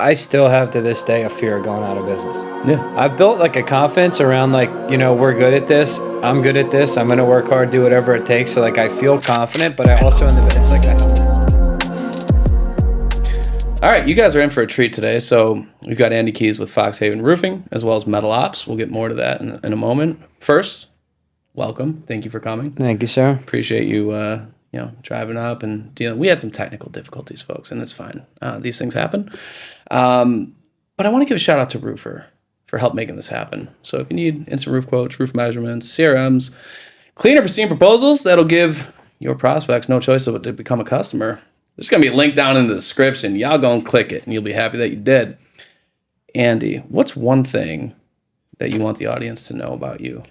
I still have to this day a fear of going out of business. Yeah. I've built like a confidence around like, we're good at this. I'm good at this. I'm going to work hard, do whatever it takes. So like I feel confident, but I also it's like All right, you guys are in for a treat today. So we've got Andy Keys with FoxHaven Roofing as well as Metal Ops. We'll get more to that in a moment. First, welcome. Thank you for coming. Thank you, sir. Appreciate you driving up and dealing. We had some technical difficulties, folks, and it's fine. These things happen. But I want to give a shout out to Roofer for help making this happen. So if you need instant roof quotes, roof measurements, CRMs, cleaner pristine proposals, that'll give your prospects no choice but to become a customer. There's going to be a link down in the description. Y'all go and click it, and you'll be happy that you did. Andy, what's one thing that you want the audience to know about you?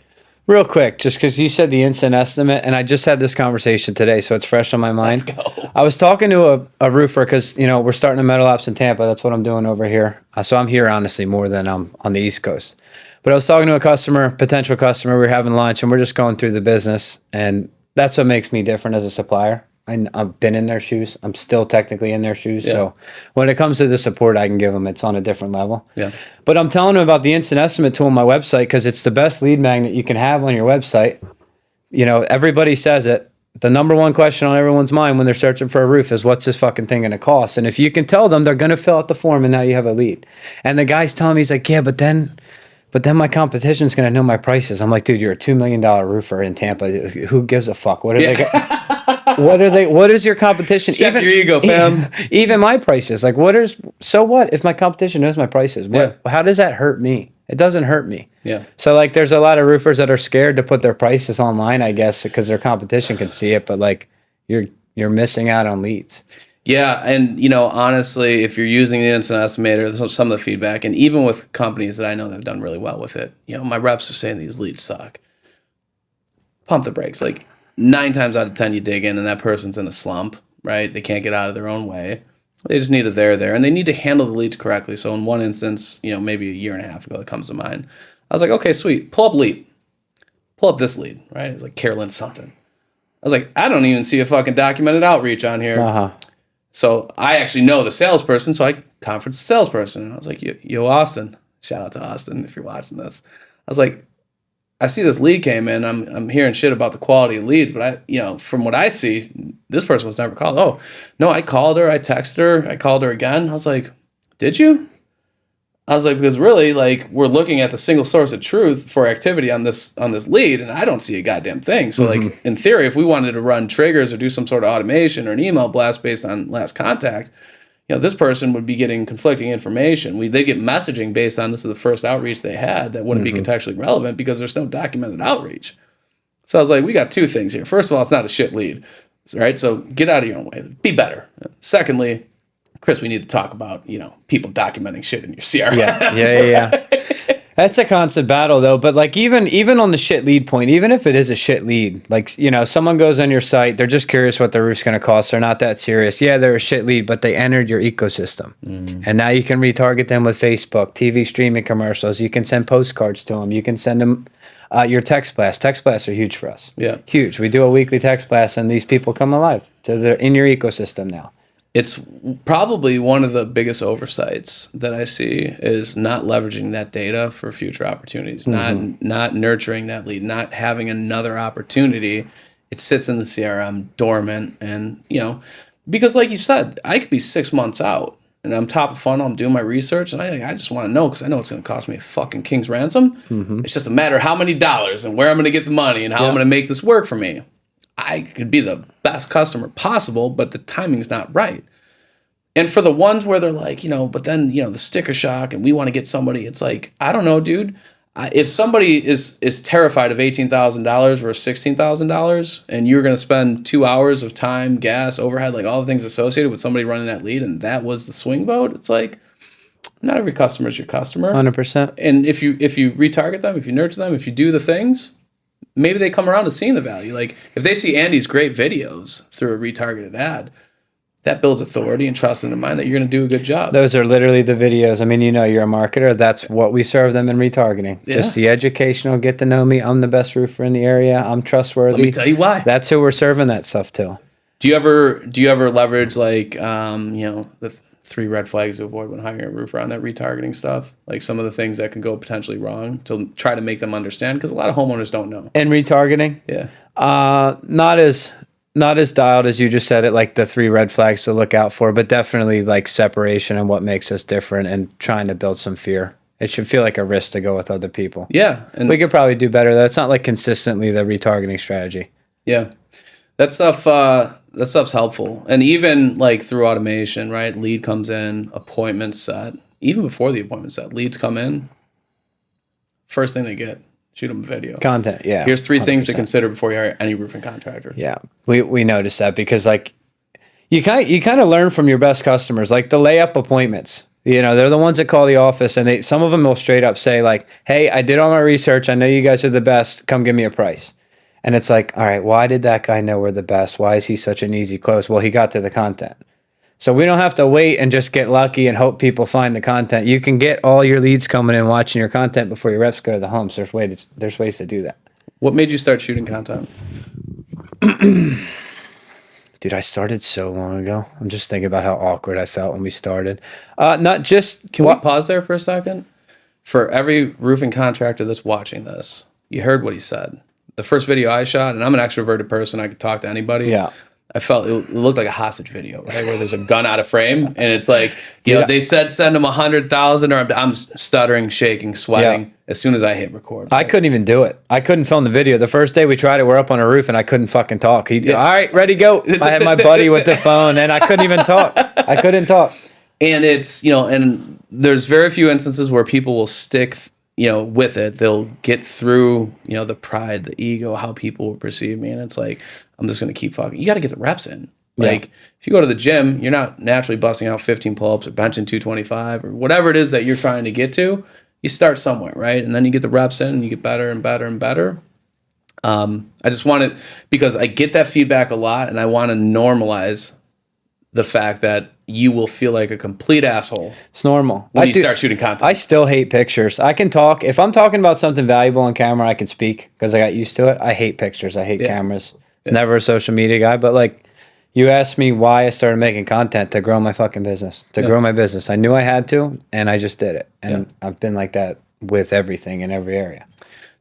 Real quick, just because you said the instant estimate, and I just had this conversation today, so it's fresh on my mind. Let's go. I was talking to a roofer because, we're starting a Metal Ops in Tampa. That's what I'm doing over here. So I'm here, honestly, more than I'm on the East Coast. But I was talking to a potential customer. We were having lunch, and we're just going through the business. And that's what makes me different as a supplier. I've been in their shoes. I'm still technically in their shoes. Yeah. So when it comes to the support I can give them, it's on a different level. Yeah. But I'm telling them about the instant estimate tool on my website because it's the best lead magnet you can have on your website. Everybody says it. The number one question on everyone's mind when they're searching for a roof is, what's this fucking thing going to cost? And if you can tell them, they're going to fill out the form and now you have a lead. And the guy's telling me, he's like, yeah, but then my competition's going to know my prices. I'm like, dude, you're a $2 million roofer in Tampa. Who gives a fuck? What are they? What is your competition? Check your ego, fam. Even my prices. Like, so what if my competition knows my prices? How does that hurt me? It doesn't hurt me. Yeah. So like, there's a lot of roofers that are scared to put their prices online, I guess, because their competition can see it. But like, you're missing out on leads. Yeah, and honestly, if you're using the instant estimator, some of the feedback, and even with companies that I know that have done really well with it, my reps are saying these leads suck. Pump the brakes. Like 9 times out of 10, you dig in, and that person's in a slump, right? They can't get out of their own way. They just need a there, and they need to handle the leads correctly. So in one instance, maybe a year and a half ago, that comes to mind. I was like, okay, sweet, pull up this lead, right? It was like Carolyn something. I was like, I don't even see a fucking documented outreach on here. Uh-huh. So I actually know the salesperson, so I conferenced the salesperson. And I was like, yo, Austin. Shout out to Austin if you're watching this. I was like, I see this lead came in. I'm hearing shit about the quality of leads, but from what I see, this person was never called. Oh, no, I called her. I texted her. I called her again. I was like, did you? I was like, because really, like, we're looking at the single source of truth for activity on this lead, and I don't see a goddamn thing. So, like, in theory, if we wanted to run triggers or do some sort of automation or an email blast based on last contact, this person would be getting conflicting information. They get messaging based on this is the first outreach they had that wouldn't be contextually relevant because there's no documented outreach. So I was like, we got 2 things here. First of all, it's not a shit lead, right? So get out of your own way. Be better. Secondly, Chris, we need to talk about, people documenting shit in your CRM. Yeah. That's a constant battle though. But like even on the shit lead point, even if it is a shit lead, like, someone goes on your site, they're just curious what the roof's going to cost. They're not that serious. Yeah, they're a shit lead, but they entered your ecosystem. And now you can retarget them with Facebook, TV streaming commercials. You can send postcards to them. You can send them your text blasts. Text blasts are huge for us. Yeah. Huge. We do a weekly text blast and these people come alive. So they're in your ecosystem now. It's probably one of the biggest oversights that I see is not leveraging that data for future opportunities, not nurturing that lead, not having another opportunity. It sits in the CRM dormant, and because like you said, I could be 6 months out and I'm top of funnel, I'm doing my research, and I just want to know because I know it's going to cost me a fucking king's ransom. It's just a matter of how many dollars and where I'm going to get the money and how I'm going to make this work for me. I could be the best customer possible, but the timing's not right. And for the ones where they're like, but then, the sticker shock and we want to get somebody, it's like, I don't know, dude. If somebody is terrified of $18,000 versus $16,000 and you're going to spend 2 hours of time, gas, overhead, like all the things associated with somebody running that lead, and that was the swing vote, it's like, not every customer is your customer. 100%. And if you retarget them, if you nurture them, if you do the things, maybe they come around to seeing the value. Like if they see Andy's great videos through a retargeted ad, that builds authority and trust in their mind that you're going to do a good job. Those are literally the videos. I mean, you're a marketer. That's what we serve them in retargeting. Yeah. Just the educational, get to know me. I'm the best roofer in the area. I'm trustworthy. Let me tell you why. That's who we're serving that stuff to. Do you ever leverage like, the 3 red flags to avoid when hiring a roofer on that retargeting stuff? Like some of the things that could go potentially wrong to try to make them understand, because a lot of homeowners don't know. And retargeting? Yeah. Not as dialed as you just said it, like the 3 red flags to look out for, but definitely like separation and what makes us different and trying to build some fear. It should feel like a risk to go with other people. Yeah. And we could probably do better. That's not like consistently the retargeting strategy. yeah. That stuff's helpful. And even like through automation, right? Lead comes in, appointment set. Even before the appointment set, leads come in. First thing they get, shoot them a video. Content, yeah. Here's 3 things to 100%. consider before you hire any roofing contractor. Yeah, we noticed that because like you kind of learn from your best customers, like the layup appointments. You know, they're the ones that call the office, and some of them will straight up say like, "Hey, I did all my research. I know you guys are the best. Come give me a price." And it's like, all right, why did that guy know we're the best? Why is he such an easy close? Well, he got to the content. So we don't have to wait and just get lucky and hope people find the content. You can get all your leads coming in watching your content before your reps go to the homes. There's ways to do that. What made you start shooting content? Dude, I started so long ago. I'm just thinking about how awkward I felt when we started. Not just... Can we pause there for a second? For every roofing contractor that's watching this, you heard what he said. The first video I shot, and I'm an extroverted person, I could talk to anybody. Yeah. I felt it looked like a hostage video, right? Where there's a gun out of frame, and it's like, you know, they said send them 100,000, or I'm stuttering, shaking, sweating as soon as I hit record. Right? I couldn't even do it. I couldn't film the video. The first day we tried it, we're up on a roof, and I couldn't fucking talk. All right, ready, go. I had my buddy with the phone, and I couldn't even talk. I couldn't talk. And it's, you know, and there's very few instances where people will stick with it. They'll get through, the pride, the ego, how people will perceive me. And it's like, I'm just going to keep fucking. You got to get the reps in. Like, if you go to the gym, you're not naturally busting out 15 pull-ups or benching 225 or whatever it is that you're trying to get to. You start somewhere, right? And then you get the reps in and you get better and better and better. I just want it because I get that feedback a lot, and I want to normalize the fact that you will feel like a complete asshole. It's normal. When you start shooting content. I still hate pictures. I can talk. If I'm talking about something valuable on camera, I can speak because I got used to it. I hate pictures. I hate cameras. Never a social media guy, but like you asked me why I started making content to grow my fucking business, to grow my business. I knew I had to, and I just did it. And I've been like that with everything in every area.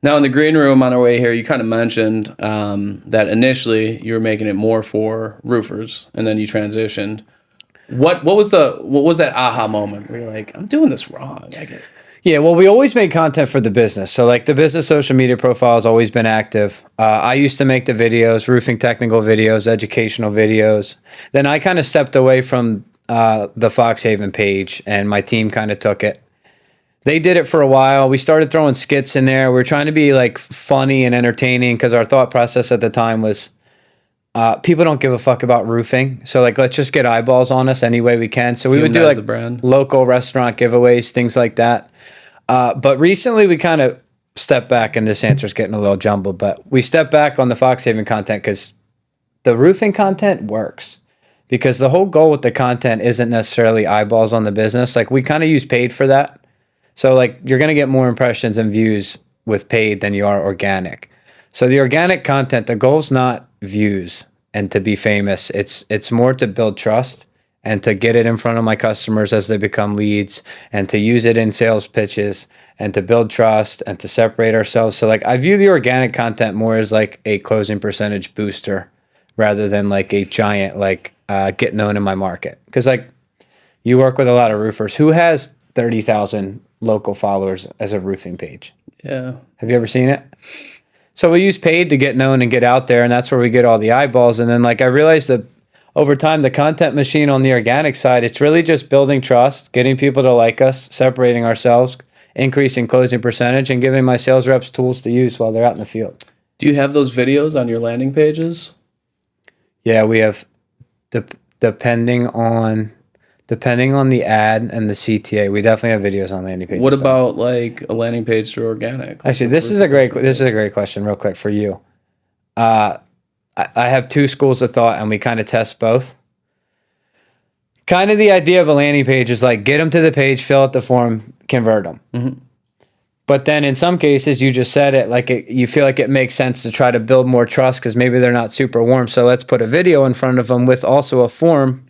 Now, in the green room on our way here, you kind of mentioned that initially you were making it more for roofers, and then you transitioned. What was that aha moment where you're like, I'm doing this wrong? I guess. Yeah, well, we always made content for the business. So like the business social media profile has always been active. I used to make the videos, roofing technical videos, educational videos. Then I kind of stepped away from the FoxHaven page, and my team kind of took it. They did it for a while. We started throwing skits in there. We were trying to be like funny and entertaining because our thought process at the time was people don't give a fuck about roofing. So like, let's just get eyeballs on us any way we can. So we would do like local restaurant giveaways, things like that. But recently we kind of stepped back, and this answer's getting a little jumbled, but we stepped back on the FoxHaven content because the roofing content works. Because the whole goal with the content isn't necessarily eyeballs on the business. Like we kind of use paid for that. So like you're going to get more impressions and views with paid than you are organic. So the organic content, the goal's not views and to be famous. It's more to build trust and to get it in front of my customers as they become leads, and to use it in sales pitches and to build trust and to separate ourselves. So like I view the organic content more as like a closing percentage booster rather than like a giant like get known in my market. Because like you work with a lot of roofers. Who has 30,000 local followers as a roofing page? Yeah. Have you ever seen it? So we use paid to get known and get out there, and that's where we get all the eyeballs. And then like I realized that over time, the content machine on the organic side, it's really just building trust, getting people to like us, separating ourselves, increasing closing percentage, and giving my sales reps tools to use while they're out in the field. Do you have those videos on your landing pages? Yeah, we have, depending on the ad and the CTA, we definitely have videos on landing pages. What about like a landing page through organic? Actually, this is a great question real quick for you. I have 2 schools of thought, and we kind of test both. Kind of the idea of a landing page is like get them to the page, fill out the form, convert them. Mm-hmm. But then in some cases, you just said it, like you feel like it makes sense to try to build more trust because maybe they're not super warm. So let's put a video in front of them with also a form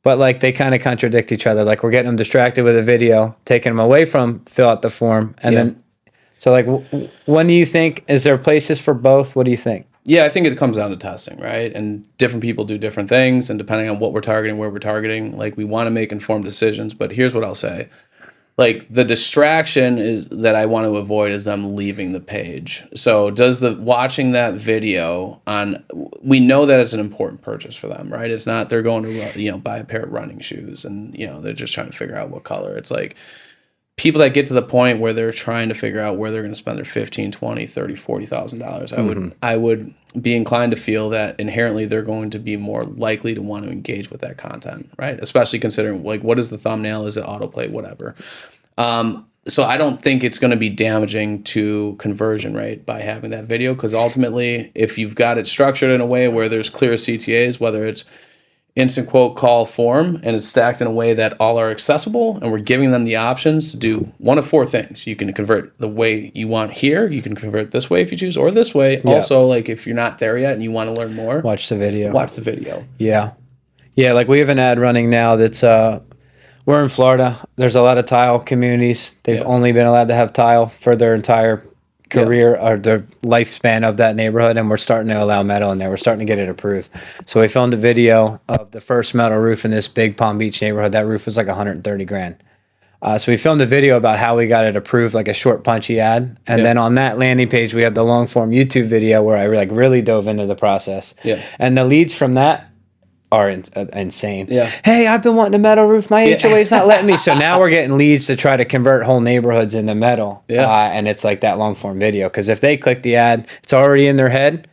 but like they kind of contradict each other. Like we're getting them distracted with a video, taking them away from fill out the form, and then so like when do you think, is there places for both? What do you think? Yeah, I think it comes down to testing, right? And different people do different things, and depending on what we're targeting, where we're targeting, like we want to make informed decisions. But here's what I'll say. Like the distraction is that I want to avoid is them leaving the page. So does the watching that video on, we know that it's an important purchase for them, right? It's not they're going to, buy a pair of running shoes and, they're just trying to figure out what color. It's like people that get to the point where they're trying to figure out where they're going to spend their $15, $20, $30, $40,000. I would be inclined to feel that inherently they're going to be more likely to want to engage with that content, right? Especially considering like what is the thumbnail, is it autoplay, whatever. So I don't think it's going to be damaging to conversion rate by having that video, because ultimately, if you've got it structured in a way where there's clear CTAs, whether it's instant quote call form and it's stacked in a way that all are accessible, and we're giving them the options to do one of four things. You can convert the way you want here, you can convert this way if you choose, or this way. Yeah. Also, like if you're not there yet and you want to learn more, watch the video. Yeah. Like we have an ad running now that's we're in Florida. There's a lot of tile communities. They've only been allowed to have tile for their entire career or their lifespan of that neighborhood, and we're starting to allow metal in there. We're starting to get it approved. So we filmed a video of the first metal roof in this big Palm Beach neighborhood. That roof was like 130 grand. So we filmed a video about how we got it approved, like a short punchy ad. And then on that landing page, we have the long form YouTube video where I like really dove into the process. Yeah. And the leads from that are insane. Yeah. Hey, I've been wanting a metal roof. My HOA's not letting me. So now we're getting leads to try to convert whole neighborhoods into metal. Yeah. And it's like that long form video. Because if they click the ad, it's already in their head.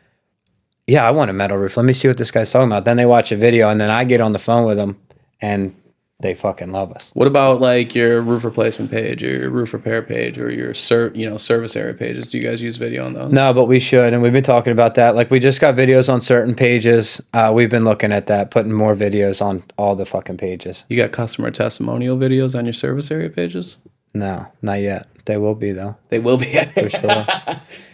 Yeah, I want a metal roof. Let me see what this guy's talking about. Then they watch a video, and then I get on the phone with them, and they fucking love us. What about like your roof replacement page or your roof repair page or your service area pages? Do you guys use video on those? No, but we should, and we've been talking about that. Like we just got videos on certain pages. We've been looking at that, putting more videos on all the fucking pages. You got customer testimonial videos on your service area pages? No, not yet. They will be though. They will be for sure.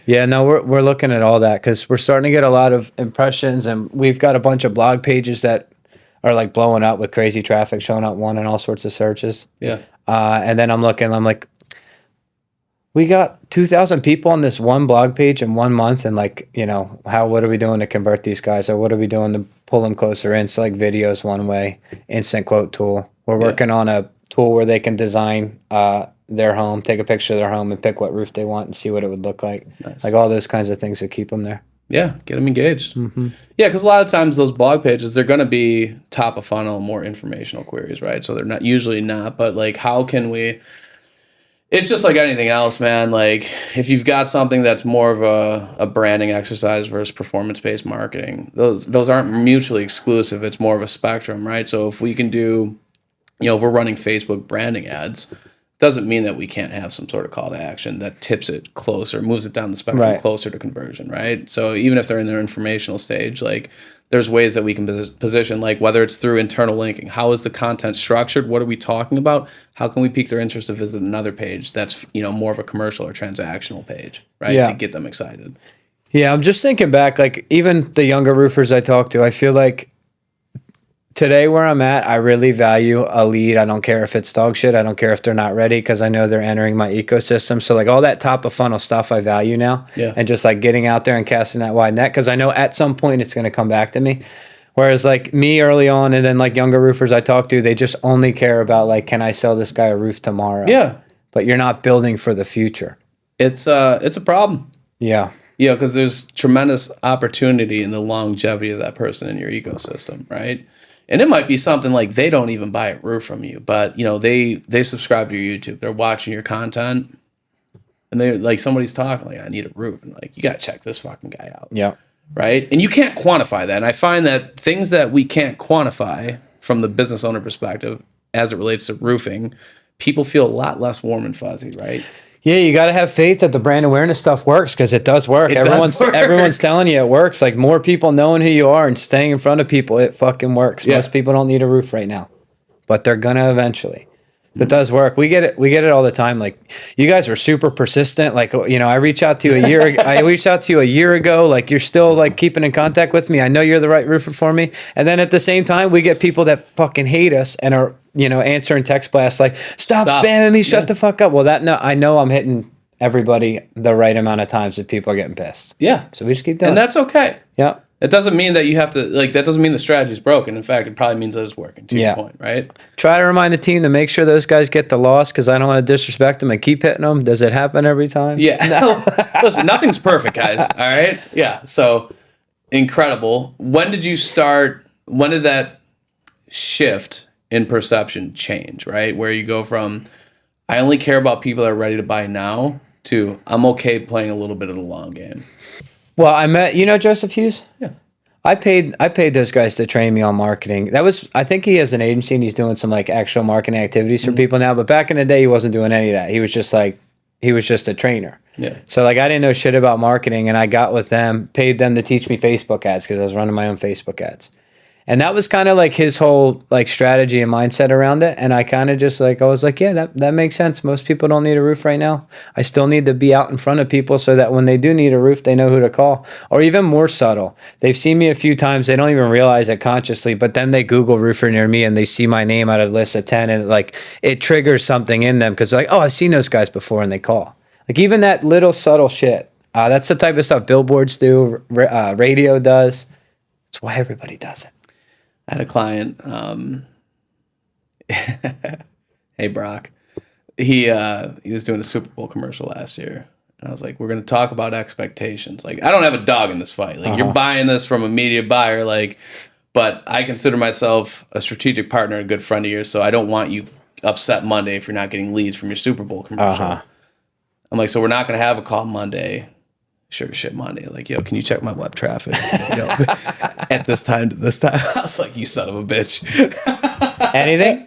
Yeah, no, we're looking at all that because we're starting to get a lot of impressions, and we've got a bunch of blog pages that are like blowing up with crazy traffic, showing up one in all sorts of searches. Yeah. And then I'm like, we got 2,000 people on this one blog page in 1 month, and like, what are we doing to convert these guys, or what are we doing to pull them closer in? So like videos one way, instant quote tool. We're working on a tool where they can design their home, take a picture of their home, and pick what roof they want and see what it would look like. Nice. Like all those kinds of things that keep them there. Yeah, get them engaged. Mm-hmm. Yeah, because a lot of times those blog pages, they're going to be top of funnel, more informational queries, right? So they're not usually not, but like how can we, it's just like anything else, man. Like if you've got something that's more of a branding exercise versus performance-based marketing, those aren't mutually exclusive. It's more of a spectrum, right? So if we can do, if we're running Facebook branding ads, doesn't mean that we can't have some sort of call to action that tips it closer, moves it down the spectrum closer to conversion, right? So even if they're in their informational stage, like there's ways that we can position, like whether it's through internal linking, how is the content structured? What are we talking about? How can we pique their interest to visit another page that's, more of a commercial or transactional page, right? Yeah. To get them excited. Yeah, I'm just thinking back, like even the younger roofers I talk to, I feel like today where I'm at, I really value a lead. I don't care if it's dog shit. I don't care if they're not ready because I know they're entering my ecosystem. So like all that top of funnel stuff I value now. Yeah. And just like getting out there and casting that wide net because I know at some point it's going to come back to me. Whereas like me early on and then like younger roofers I talk to, they just only care about like, can I sell this guy a roof tomorrow? Yeah. But you're not building for the future. It's a problem. Yeah. Because there's tremendous opportunity in the longevity of that person in your ecosystem, right? And it might be something like they don't even buy a roof from you, but they subscribe to your YouTube, they're watching your content, and they like somebody's talking like, I need a roof, and like you gotta check this fucking guy out. Yeah. Right. And you can't quantify that. And I find that things that we can't quantify from the business owner perspective as it relates to roofing, people feel a lot less warm and fuzzy, right? Yeah, you got to have faith that the brand awareness stuff works because it does work. Everyone's telling you it works. Like more people knowing who you are and staying in front of people, it fucking works. Yeah. Most people don't need a roof right now, but they're gonna eventually. It does work. We get it all the time. Like, you guys are super persistent. Like, I reached out to you a year ago. Like, you're still like keeping in contact with me. I know you're the right roofer for me. And then at the same time, we get people that fucking hate us and are, answering text blasts like, stop spamming me, shut the fuck up. Well, I know I'm hitting everybody the right amount of times that people are getting pissed. Yeah. So we just keep doing it. And that's okay. Yeah. It doesn't mean that you have to, that doesn't mean the strategy's broken. In fact, it probably means that it's working, to your point, right? Try to remind the team to make sure those guys get the loss, because I don't want to disrespect them and keep hitting them. Does it happen every time? Yeah. No. Listen, nothing's perfect, guys. All right? Yeah. So, incredible. When did that shift in perception change, right? Where you go from, I only care about people that are ready to buy now, to I'm okay playing a little bit of the long game. Well, I met, Joseph Hughes? Yeah. I paid those guys to train me on marketing. I think he has an agency and he's doing some like actual marketing activities for people now. But back in the day, he wasn't doing any of that. He was just a trainer. Yeah. So like, I didn't know shit about marketing, and I got with them, paid them to teach me Facebook ads because I was running my own Facebook ads. And that was kind of like his whole like strategy and mindset around it. And I kind of just like, I was like, yeah, that makes sense. Most people don't need a roof right now. I still need to be out in front of people so that when they do need a roof, they know who to call. Or even more subtle, they've seen me a few times. They don't even realize it consciously, but then they Google roofer near me and they see my name out of a list of 10, and like it triggers something in them because they're like, oh, I've seen those guys before, and they call. Like even that little subtle shit. That's the type of stuff billboards do, radio does. That's why everybody does it. I had a client, hey Brock, he was doing a Super Bowl commercial last year. And I was like, we're going to talk about expectations. Like, I don't have a dog in this fight. Like, you're buying this from a media buyer, like, but I consider myself a strategic partner, a good friend of yours, so I don't want you upset Monday if you're not getting leads from your Super Bowl commercial. I'm like, so we're not going to have a call Monday. Sugar shit Monday, like, yo, can you check my web traffic? At this time to this time. I was like, you son of a bitch. Anything?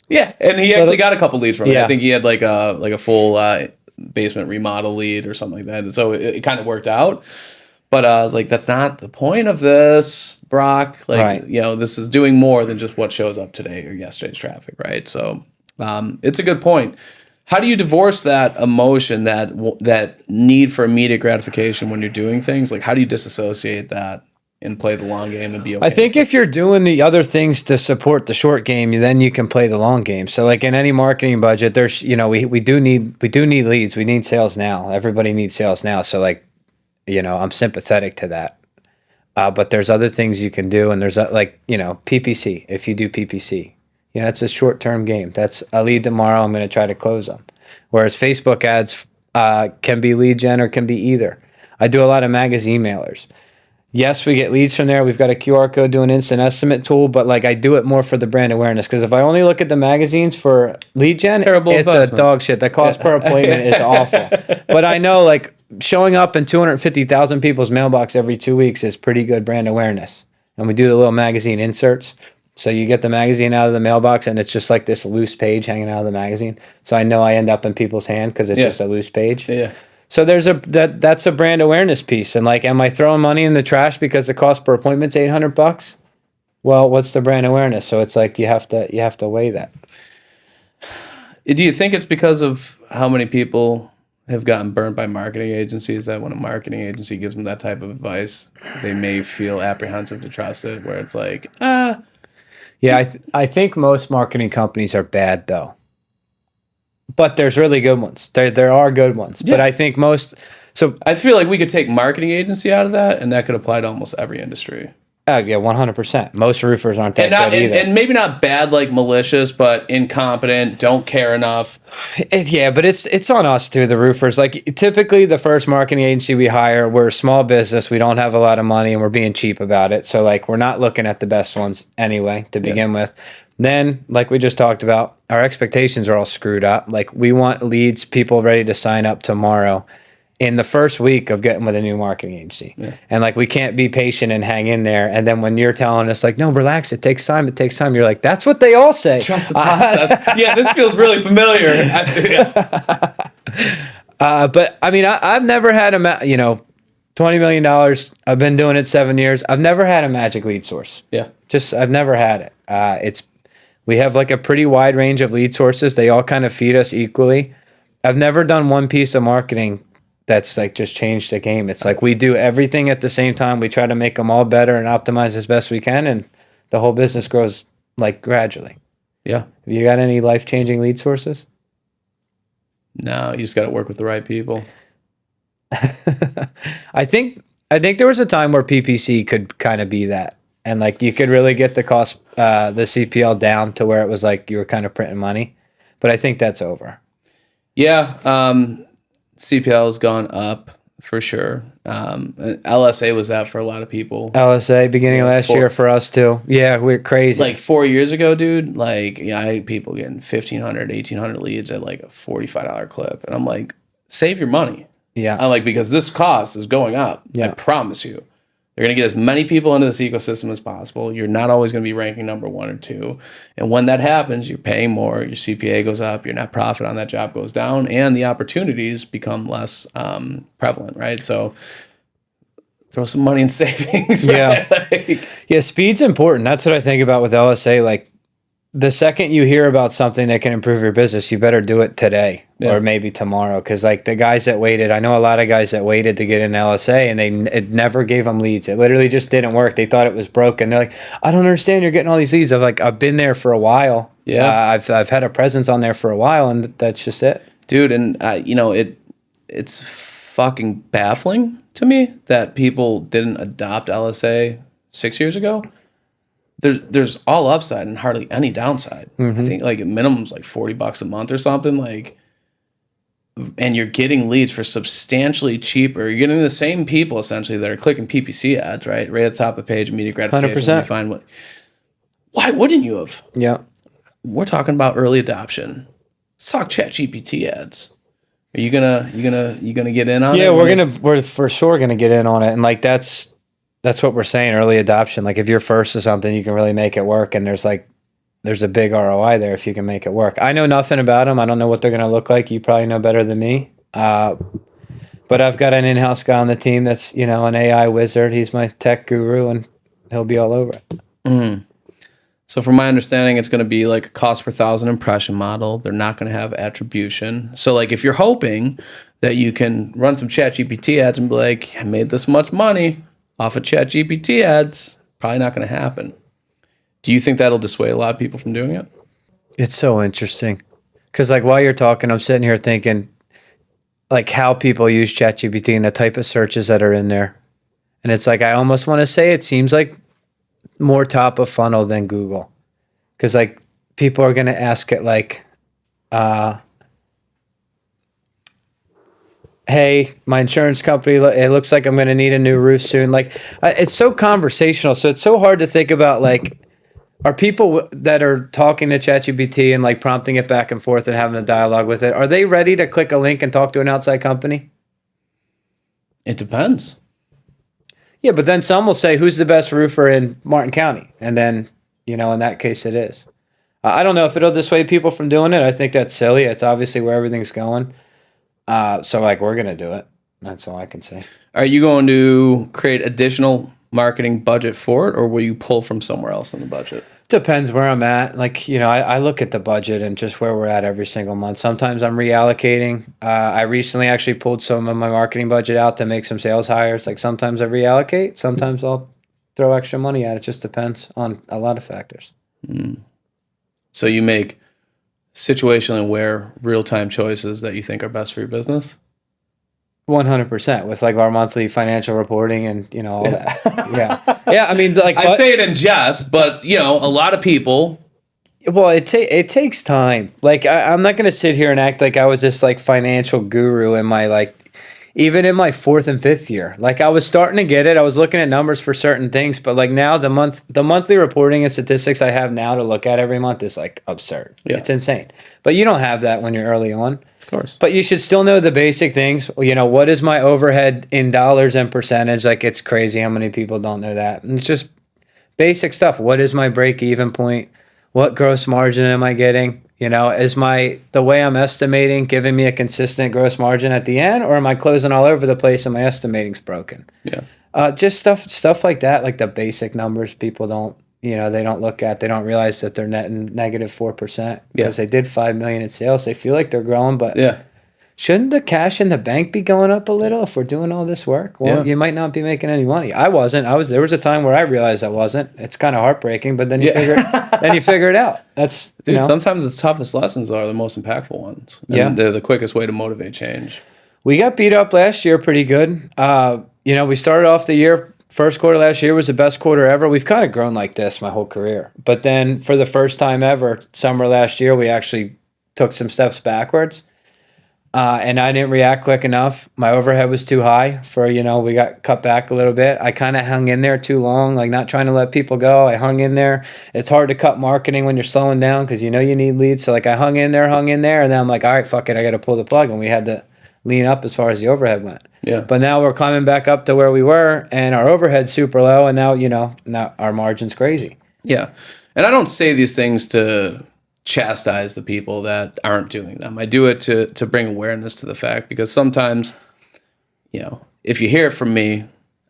Yeah, and he actually got a couple leads from it. Yeah. I think he had like a full basement remodel lead or something like that. And so it kind of worked out. But I was like, that's not the point of this, Brock. Like, this is doing more than just what shows up today or yesterday's traffic, right? So it's a good point. How do you divorce that emotion, that need for immediate gratification when you're doing things? Like, how do you disassociate that and play the long game and be okay? I think if you're doing the other things to support the short game, then you can play the long game. So like in any marketing budget, there's, we do need leads. We need sales now. Everybody needs sales now. So like, I'm sympathetic to that. But there's other things you can do. And there's PPC, if you do PPC. It's a short-term game. That's a lead tomorrow. I'm going to try to close them. Whereas Facebook ads can be lead gen or can be either. I do a lot of magazine mailers. Yes, we get leads from there. We've got a QR code to an instant estimate tool, but like I do it more for the brand awareness, because if I only look at the magazines for lead gen, it's a dog shit. The cost per appointment is awful. But I know like showing up in 250,000 people's mailbox every 2 weeks is pretty good brand awareness. And we do the little magazine inserts. So you get the magazine out of the mailbox and it's just like this loose page hanging out of the magazine. So I know I end up in people's hand because it's just a loose page. Yeah. So there's that's a brand awareness piece. And like, am I throwing money in the trash because the cost per appointment's $800? Well, what's the brand awareness? So it's like you have to weigh that. Do you think it's because of how many people have gotten burnt by marketing agencies that when a marketing agency gives them that type of advice, they may feel apprehensive to trust it, where it's like, Yeah, I think most marketing companies are bad though, but there's really good ones. There are good ones, but I think most. So I feel like we could take marketing agency out of that, and that could apply to almost every industry. Yeah, 100%. Most roofers aren't that good either. And maybe not bad like malicious, but incompetent, don't care enough. But it's on us too, the roofers. Like typically the first marketing agency we hire, we're a small business, we don't have a lot of money, and we're being cheap about it. So like we're not looking at the best ones anyway to begin with. Then, like we just talked about, our expectations are all screwed up. Like we want leads, people ready to sign up tomorrow in the first week of getting with a new marketing agency. Yeah. And like, we can't be patient and hang in there. And then when you're telling us like, no, relax, it takes time. You're like, that's what they all say. Trust the process. Yeah, this feels really familiar. But I mean, I've never had $20 million. I've been doing it 7 years. I've never had a magic lead source. Yeah. I've never had it. We have like a pretty wide range of lead sources. They all kind of feed us equally. I've never done one piece of marketing that's like just changed the game. It's like we do everything at the same time. We try to make them all better and optimize as best we can, and the whole business grows like gradually. Yeah. Have you got any life-changing lead sources? No, you just got to work with the right people. I think there was a time where PPC could kind of be that, and like you could really get the cost, the CPL down to where it was like you were kind of printing money. But I think that's over. Yeah, CPL has gone up for sure. LSA was that for a lot of people. LSA beginning of last year for us too. Yeah, we're crazy. Like 4 years ago, dude. Like, yeah, I had people getting 1,500, 1,800 leads at like a $45 clip, and I'm like, save your money. Yeah, I'm like, because this cost is going up. Yeah. I promise you. They're going to get as many people into this ecosystem as possible. You're not always going to be ranking number 1 or 2. And when that happens, you're paying more, your CPA goes up, your net profit on that job goes down, and the opportunities become less prevalent, right? So throw some money in savings. Yeah. Right? Yeah, speed's important. That's what I think about with LSA. Like, the second you hear about something that can improve your business, you better do it today or maybe tomorrow. Because like the guys that waited, I know a lot of guys that waited to get in LSA, and it never gave them leads. It literally just didn't work. They thought it was broken. They're like, I don't understand. You're getting all these leads. I've been there for a while. Yeah, I've had a presence on there for a while, and that's just it, dude. And it's fucking baffling to me that people didn't adopt LSA 6 years ago. There's all upside and hardly any downside. I think like at minimum's like $40 a month or something, like, and you're getting leads for substantially cheaper. You're getting the same people essentially that are clicking PPC ads, right? Right at the top of the page, immediate gratification. 100%. You find what? Why wouldn't you have? Yeah. We're talking about early adoption. Let's talk ChatGPT ads. Are you gonna get in on it? Yeah, we're for sure gonna get in on it, and like that's what we're saying, early adoption. Like if you're first to something, you can really make it work. And there's a big ROI there if you can make it work. I know nothing about them. I don't know what they're going to look like. You probably know better than me. But I've got an in-house guy on the team that's, an AI wizard. He's my tech guru, and he'll be all over it. Mm. So from my understanding, it's going to be like a cost per 1,000 impression model. They're not going to have attribution. So like if you're hoping that you can run some ChatGPT ads and be like, I made this much money off of ChatGPT ads, probably not going to happen. Do you think that'll dissuade a lot of people from doing it? It's so interesting. Because like while you're talking, I'm sitting here thinking like how people use ChatGPT and the type of searches that are in there. And it's like, I almost want to say it seems like more top of funnel than Google. Because like people are going to ask it like, hey, my insurance company, it looks like I'm going to need a new roof soon. Like, it's so conversational. So it's so hard to think about, like, are people that are talking to ChatGPT and, like, prompting it back and forth and having a dialogue with it, are they ready to click a link and talk to an outside company? It depends. Yeah, but then some will say, who's the best roofer in Martin County? And then, in that case, it is. I don't know if it'll dissuade people from doing it. I think that's silly. It's obviously where everything's going. So like we're going to do it. That's all I can say. Are you going to create additional marketing budget for it, or will you pull from somewhere else in the budget? Depends where I'm at. Like, I look at the budget and just where we're at every single month. Sometimes I'm reallocating. I recently actually pulled some of my marketing budget out to make some sales hires. Like sometimes I reallocate. Sometimes I'll throw extra money at it. It just depends on a lot of factors. Mm. So you make situational and where real-time choices that you think are best for your business? 100% with like our monthly financial reporting and all that. Yeah. I mean, like I say it in jest, but a lot of people. Well, it takes time. Like I'm not gonna sit here and act like I was this like financial guru in my even in my 4th and 5th year. Like I was starting to get it. I was looking at numbers for certain things, but like now the monthly reporting and statistics I have now to look at every month is like absurd. Yeah. It's insane. But you don't have that when you're early on. Of course. But you should still know the basic things. What is my overhead in dollars and percentage? Like it's crazy how many people don't know that. And it's just basic stuff. What is my break-even point? What gross margin am I getting? Is the way I'm estimating giving me a consistent gross margin at the end, or am I closing all over the place and my estimating's broken? Yeah. Just stuff like that, like the basic numbers people don't, they don't realize that they're netting negative 4% because they did 5 million in sales. They feel like they're growing, but shouldn't the cash in the bank be going up a little if we're doing all this work? Well, you might not be making any money. I wasn't. There was a time where I realized I wasn't. It's kind of heartbreaking, but then you figure it out. That's dude. Sometimes the toughest lessons are the most impactful ones. And they're the quickest way to motivate change. We got beat up last year pretty good. We started off the year. First quarter last year was the best quarter ever. We've kind of grown like this my whole career. But then for the first time ever, summer last year, we actually took some steps backwards. And I didn't react quick enough. My overhead was too high for, we got cut back a little bit. I kind of hung in there too long, like not trying to let people go. I hung in there. It's hard to cut marketing when you're slowing down because you need leads. So like I hung in there. And then I'm like, all right, fuck it. I got to pull the plug. And we had to lean up as far as the overhead went. Yeah. But now we're climbing back up to where we were and our overhead's super low. And now, now our margin's crazy. Yeah. And I don't say these things to chastise the people that aren't doing them. I do it to bring awareness to the fact because sometimes, if you hear it from me,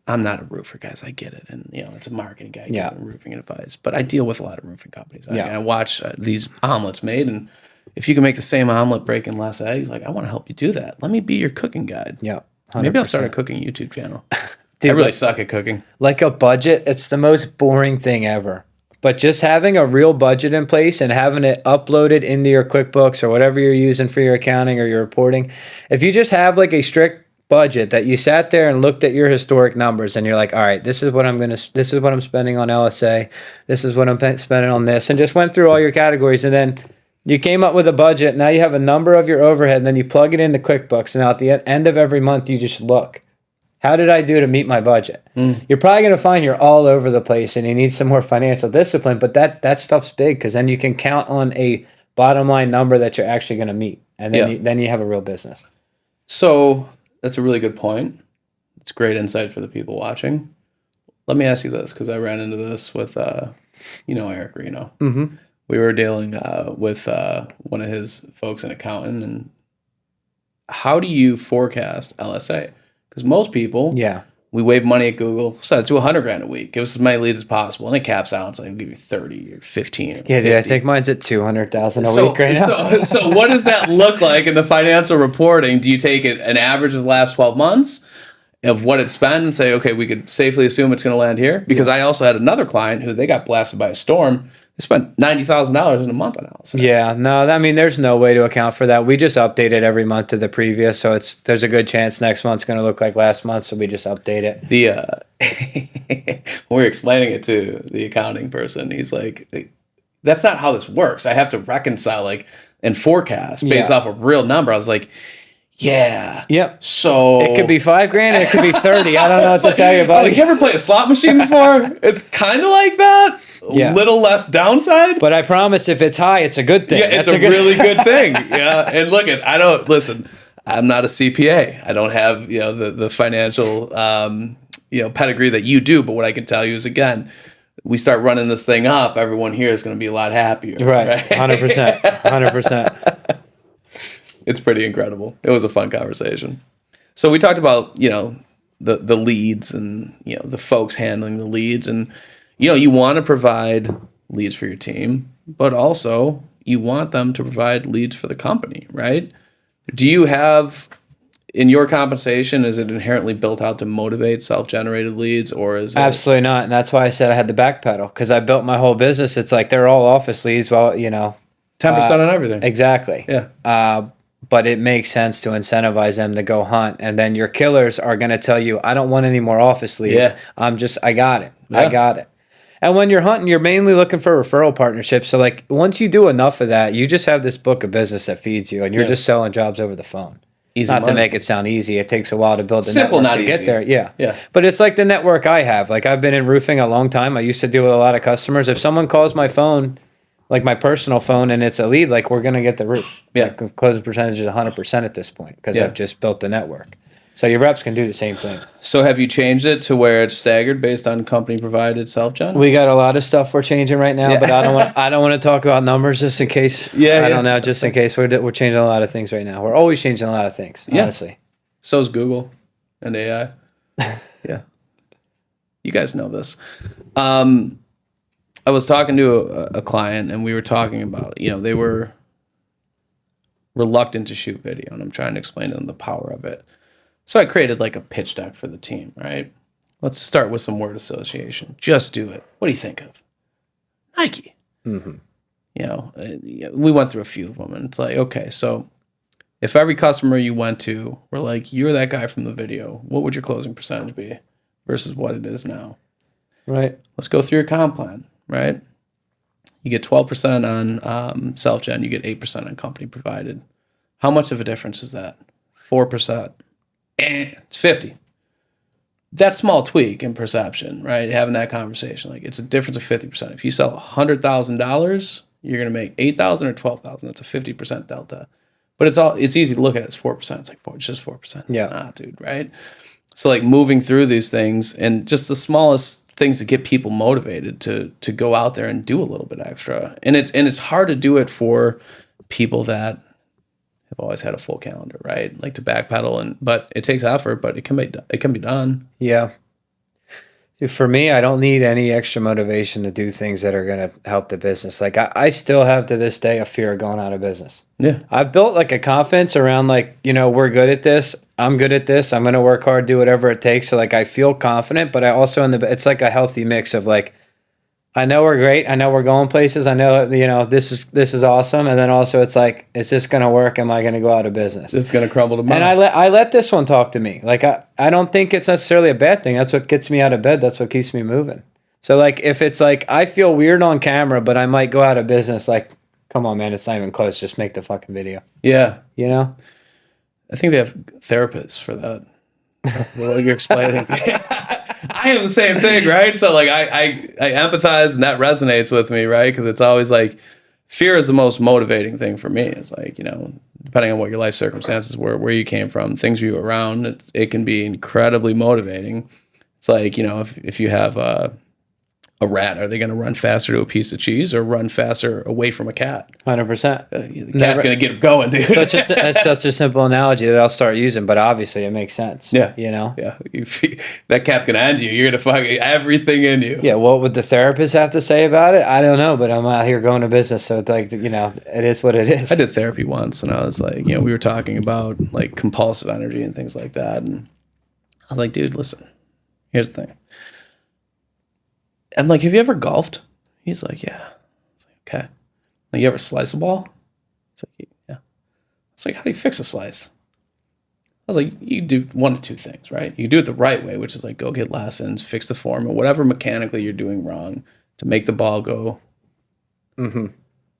I'm not a roofer, guys. I get it. And, it's a marketing guy giving roofing advice. But I deal with a lot of roofing companies. I watch these omelets made, and if you can make the same omelet breaking less eggs, like I want to help you do that. Let me be your cooking guide. Yeah. 100%. Maybe I'll start a cooking YouTube channel. Dude, I really suck at cooking. Like a budget, it's the most boring thing ever. But just having a real budget in place and having it uploaded into your QuickBooks or whatever you're using for your accounting or your reporting, if you just have like a strict budget that you sat there and looked at your historic numbers and you're like, all right, this is what I'm spending on LSA, this is what I'm spending on this, and just went through all your categories, and then you came up with a budget. Now you have a number of your overhead, and then you plug it into QuickBooks, and at the end of every month you just look. How did I do to meet my budget? You're probably going to find you're all over the place and you need some more financial discipline, but that stuff's big because then you can count on a bottom line number that you're actually going to meet. And then you have a real business. So that's a really good point. It's great insight for the people watching. Let me ask you this, because I ran into this with, Eric Reno. Mm-hmm. We were dealing with one of his folks, an accountant, and how do you forecast LSA? Because most people, we wave money at Google, set it to $100,000 a week, give us as many leads as possible, and it caps out. So I can give you 30 or 15 or 50. Yeah, dude, I think mine's at 200,000 a week right now. So what does that look like in the financial reporting? Do you take an average of the last 12 months of what it spent and say, okay, we could safely assume it's going to land here? Because I also had another client who they got blasted by a storm. They spent $90,000 in a month on LSA. Yeah, no, I mean, there's no way to account for that. We just update it every month to the previous, so there's a good chance next month's going to look like last month, so we just update it. When we're explaining it to the accounting person, he's like, that's not how this works. I have to reconcile and forecast based off a real number. I was like, yeah. Yep. So it could be $5,000, and it could be 30. I don't know what to tell you about it. You ever play a slot machine before? It's kind of like that. Yeah. Little less downside. But I promise if it's high, it's a good thing. Yeah, it's a really good thing. Yeah. And look, I'm not a CPA. I don't have, the financial, pedigree that you do. But what I can tell you is, again, we start running this thing up, everyone here is going to be a lot happier. Right. 100%. 100%. It's pretty incredible. It was a fun conversation. So we talked about, the leads and, the folks handling the leads, and, you want to provide leads for your team, but also you want them to provide leads for the company, right? Do you have, in your compensation, is it inherently built out to motivate self-generated leads, or is it? Absolutely not. And that's why I said I had to backpedal, because I built my whole business. It's like they're all office leads. Well, 10% on everything. Exactly. Yeah. But it makes sense to incentivize them to go hunt. And then your killers are going to tell you, I don't want any more office leads. Yeah. I got it. Yeah. I got it. And when you're hunting, you're mainly looking for referral partnerships. So once you do enough of that, you just have this book of business that feeds you, and you're just selling jobs over the phone. Easy not money. to make it sound easy. It takes a while to build a Simple, network not to easy. get there. Yeah. Yeah. But it's like the network I have. I've been in roofing a long time. I used to deal with a lot of customers. If someone calls my phone, like my personal phone, and it's a lead, we're going to get the roof. Yeah. The closing percentage is 100% at this point, because I've just built the network. So your reps can do the same thing. So have you changed it to where it's staggered based on company provided self-gen? We got a lot of stuff we're changing right now, but I don't want to talk about numbers just in case. I don't know, just in case we're changing a lot of things right now. We're always changing a lot of things, honestly. So is Google and AI. Yeah. You guys know this. I was talking to a client, and we were talking about, they were reluctant to shoot video, and I'm trying to explain to them the power of it. So I created like a pitch deck for the team, right? Let's start with some word association. Just do it. What do you think of Nike? Mm-hmm. We went through a few of them, and it's like, okay, so if every customer you went to were like, you're that guy from the video, what would your closing percentage be versus what it is now? Right. Let's go through your comp plan, right? You get 12% on self-gen, you get 8% on company provided. How much of a difference is that? 4%. It's 50. That small tweak in perception, right? Having that conversation, like it's a difference of 50%. If you sell $100,000, you're going to make 8,000 or 12,000. That's a 50% delta. But it's easy to look at it as 4%. It's like, it's just 4%. Yeah. It's not, dude, right? So like moving through these things and just the smallest things to get people motivated to go out there and do a little bit extra. And it's hard to do it for people that have always had a full calendar, right? Like to backpedal, but it takes effort, but it can be done. Yeah. For me, I don't need any extra motivation to do things that are going to help the business. Like I still have to this day a fear of going out of business. Yeah. I've built like a confidence around like, we're good at this. I'm good at this. I'm going to work hard, do whatever it takes. So like I feel confident, but I also it's like a healthy mix of like, I know we're great. I know we're going places. I know, this is awesome. And then also it's like, is this going to work? Am I going to go out of business? It's going to crumble tomorrow. And I let this one talk to me. Like, I don't think it's necessarily a bad thing. That's what gets me out of bed. That's what keeps me moving. So like, if it's like, I feel weird on camera, but I might go out of business. Like, come on, man, it's not even close. Just make the fucking video. Yeah. I think they have therapists for that. Well, you're explaining. I have the same thing, right? So like I empathize, and that resonates with me, right? Because it's always like fear is the most motivating thing for me. It's like, depending on what your life circumstances were, where you came from, things you were around, it can be incredibly motivating. It's like, if you have a rat, are they going to run faster to a piece of cheese or run faster away from a cat? 100%. The cat's going to get them going, dude. That's such a simple analogy that I'll start using, but obviously it makes sense. Yeah. Yeah. That cat's going to end you. You're going to fuck everything in you. Yeah. What would the therapist have to say about it? I don't know, but I'm out here going to business. So it's like, it is what it is. I did therapy once, and I was like, we were talking about like compulsive energy and things like that. And I was like, dude, listen, here's the thing. I'm like, have you ever golfed? He's like, yeah. I was like, okay. Like, you ever slice a ball? He's like, yeah. I was like, how do you fix a slice? I was like, you do one of two things, right? You do it the right way, which is like go get lessons, fix the form, or whatever mechanically you're doing wrong to make the ball go. Mm-hmm.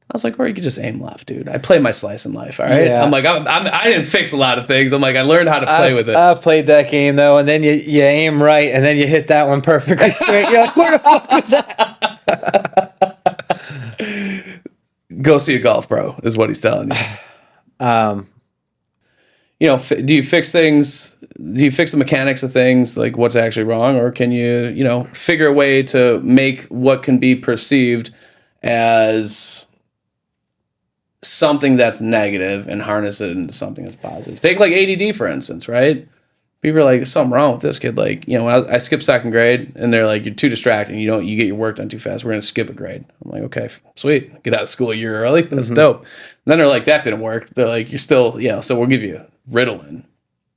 I was like, or you could just aim left, dude. I play my slice in life, all right? Yeah. I'm like, I didn't fix a lot of things. I'm like, I learned how to play with it. I've played that game, though, and then you aim right, and then you hit that one perfectly straight. You're like, where the fuck was that? Go see a golf pro, is what he's telling you. Do you fix things? Do you fix the mechanics of things, like what's actually wrong? Or can you, figure a way to make what can be perceived as something that's negative and harness it into something that's positive? Take like ADD, for instance, right? People are like, there's something wrong with this kid. Like, when I skipped second grade, and they're like, you're too distracting. You get your work done too fast. We're going to skip a grade. I'm like, okay, sweet. Get out of school a year early. That's dope. And then they're like, that didn't work. They're like, you're still, so we'll give you Ritalin.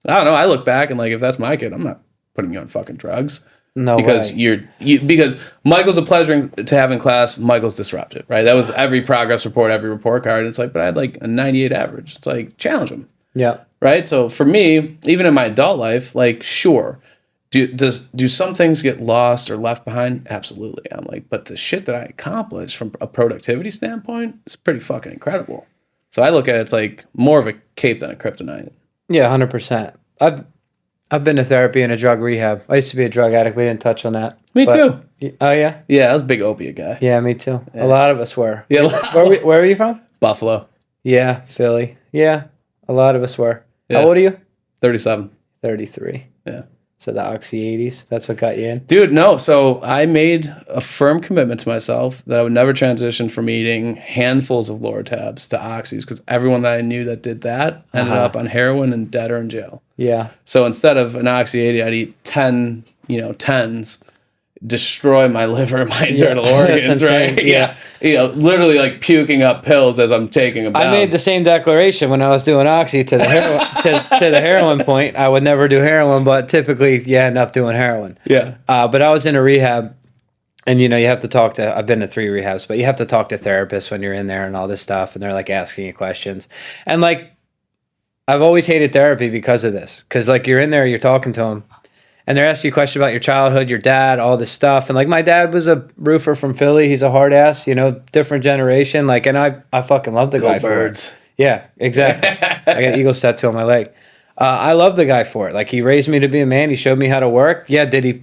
I don't know. I look back and like, if that's my kid, I'm not putting you on fucking drugs. No because way. Because Michael's a pleasure to have in class. Michael's disruptive, right? That was every progress report, every report card. It's like, but I had like a 98 average. It's like, challenge him. Yeah. Right. So for me, even in my adult life, like, sure, do some things get lost or left behind? Absolutely. I'm like, but the shit that I accomplished from a productivity standpoint is pretty fucking incredible. So I look at it, it's like more of a cape than a kryptonite. Yeah, 100%. I've been to therapy and a drug rehab. I used to be a drug addict. We didn't touch on that. Me too. Oh, yeah? Yeah, I was a big opiate guy. Yeah, me too. Yeah. A lot of us were. Yeah. Where are you from? Buffalo. Yeah, Philly. Yeah, a lot of us were. Yeah. How old are you? 37. 33. Yeah. So the Oxy 80s, that's what got you in? Dude, no. So I made a firm commitment to myself that I would never transition from eating handfuls of Lortabs to Oxys, because everyone that I knew that did that ended up on heroin and dead or in jail. Yeah. So instead of an Oxy 80, I'd eat 10, 10s, destroy my liver, my internal that's organs, insane. right? Yeah. You know, literally like puking up pills as I'm taking them down. I made the same declaration when I was doing oxy to the heroin, to the heroin point. I would never do heroin, but typically you end up doing heroin. Yeah. But I was in a rehab, and you have to talk to. I've been to 3 rehabs, but you have to talk to therapists when you're in there and all this stuff, and they're like asking you questions, and like I've always hated therapy because of this, because like you're in there, you're talking to them. And they're asking you questions about your childhood, your dad, all this stuff. And like my dad was a roofer from Philly. He's a hard ass, different generation. Like, and I fucking love the guy for it. Yeah, exactly. I got Eagles tattoo on my leg. I love the guy for it. Like he raised me to be a man. He showed me how to work. Yeah, did he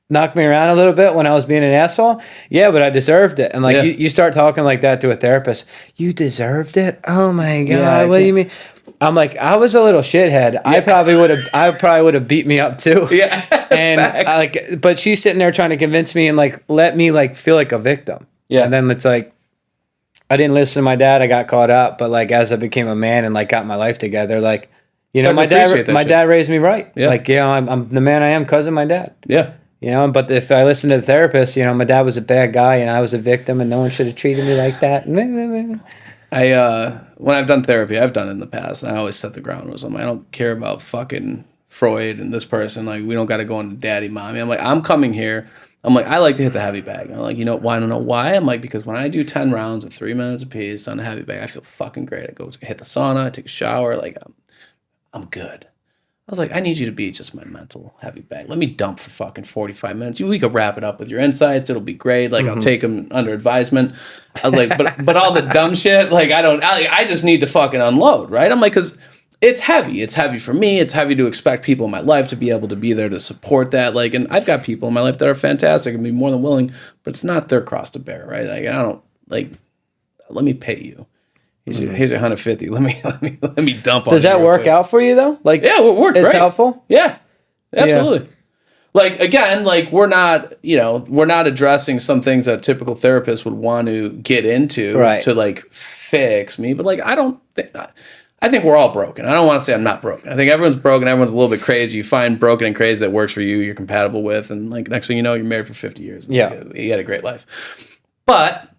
knock me around a little bit when I was being an asshole? Yeah, but I deserved it. And like you start talking like that to a therapist, you deserved it? Oh my God, what do you mean? I'm like, I was a little shithead. Yeah. I probably would have beat me up too. Yeah. And but she's sitting there trying to convince me and like let me like feel like a victim. Yeah. And then it's like I didn't listen to my dad. I got caught up. But like as I became a man and like got my life together, like my dad raised me right. Yeah. Like I'm the man I am because of my dad. Yeah. But if I listened to the therapist, my dad was a bad guy and I was a victim and no one should have treated me like that. When I've done therapy, I've done it in the past, and I always set the ground rules. I don't care about fucking Freud and this person. Like, we don't got to go into daddy, mommy. I'm like, I'm coming here. I'm like, I like to hit the heavy bag. I'm like, why? I don't know why. I'm like, because when I do 10 rounds of 3 minutes apiece on the heavy bag, I feel fucking great. I go hit the sauna, I take a shower, like I'm good. I was like, I need you to be just my mental heavy bag. Let me dump for fucking 45 minutes. We could wrap it up with your insights. It'll be great. Like, I'll take them under advisement. I was like, but all the dumb shit, like, I just need to fucking unload, right? I'm like, because it's heavy. It's heavy for me. It's heavy to expect people in my life to be able to be there to support that. Like, and I've got people in my life that are fantastic and be more than willing, but it's not their cross to bear, right? Like, I don't, like, let me pay you. Here's your 150. Let me dump on. Does that work out for you though? Like, yeah, it worked. It's great. helpful. Yeah, absolutely. Yeah. Like again, like we're not addressing some things that typical therapists would want to get into to like fix me. But like, I think we're all broken. I don't want to say I'm not broken. I think everyone's broken. Everyone's a little bit crazy. You find broken and crazy that works for you. You're compatible with, and like next thing you know, you're married for 50 years. Yeah, you had a great life. But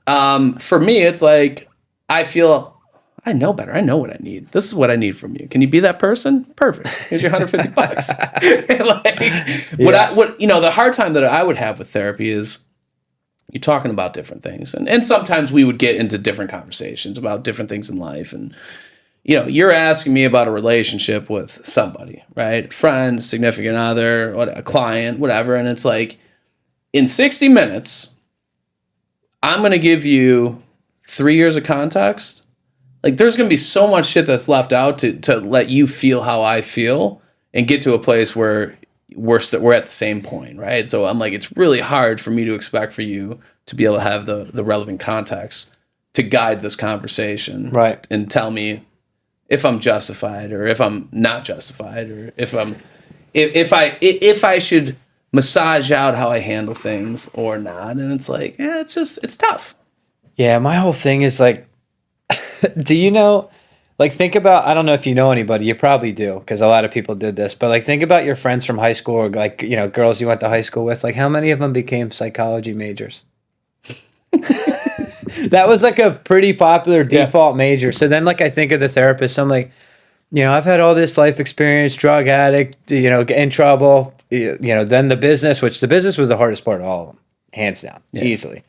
for me, it's like I feel. I know better. I know what I need. This is what I need from you. Can you be that person? Perfect. Here's your $150. The hard time that I would have with therapy is you're talking about different things. And sometimes we would get into different conversations about different things in life. And, you're asking me about a relationship with somebody, right? Friend, significant other, a client, whatever. And it's like, in 60 minutes, I'm going to give you 3 years of context. Like, there's going to be so much shit that's left out to let you feel how I feel and get to a place where we're at the same point, right? So I'm like, it's really hard for me to expect for you to be able to have the relevant context to guide this conversation, right? And tell me if I'm justified or if I'm not justified or if I should massage out how I handle things or not. And it's like, it's tough. Yeah, my whole thing is like, do you know, like, think about, I don't know if you know anybody, you probably do, because a lot of people did this, but like, think about your friends from high school or like, girls you went to high school with, like, how many of them became psychology majors? That was like a pretty popular default major. So then, like, I think of the therapist, I'm like, I've had all this life experience, drug addict, get in trouble, then the business, which the business was the hardest part of all of them, hands down, easily.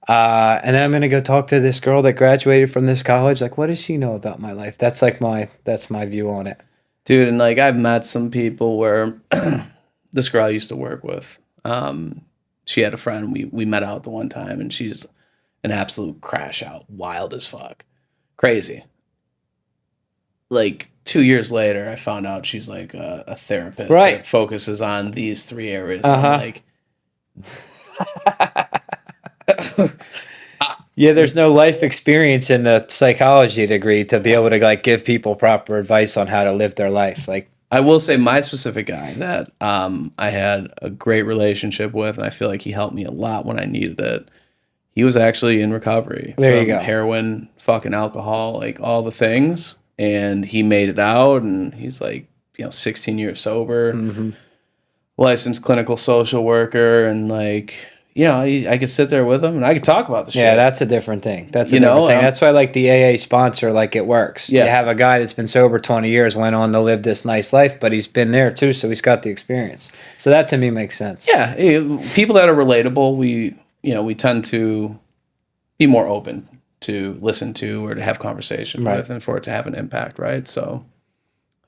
And then I'm going to go talk to this girl that graduated from this college. Like, what does she know about my life? That's like that's my view on it. Dude, and like, I've met some people where this girl I used to work with, she had a friend, we met out the one time, and she's an absolute crash out, wild as fuck. Crazy. Like, 2 years later, I found out she's like a therapist that focuses on these 3 areas. I'm like... Yeah, there's no life experience in the psychology degree to be able to like give people proper advice on how to live their life. Like, I will say my specific guy that I had a great relationship with, and I feel like he helped me a lot when I needed it. He was actually in recovery from heroin, fucking alcohol, like all the things, and he made it out, and he's like, 16 years sober. Mm-hmm. licensed clinical social worker, and like, you know, I could sit there with him and I could talk about the shit. Yeah, that's a different thing. That's a different thing. That's why I like the AA sponsor, like it works. Yeah. You have a guy that's been sober 20 years, went on to live this nice life, but he's been there too, so he's got the experience. So that to me makes sense. Yeah, people that are relatable, we tend to be more open to listen to or to have conversation with, and for it to have an impact, right? So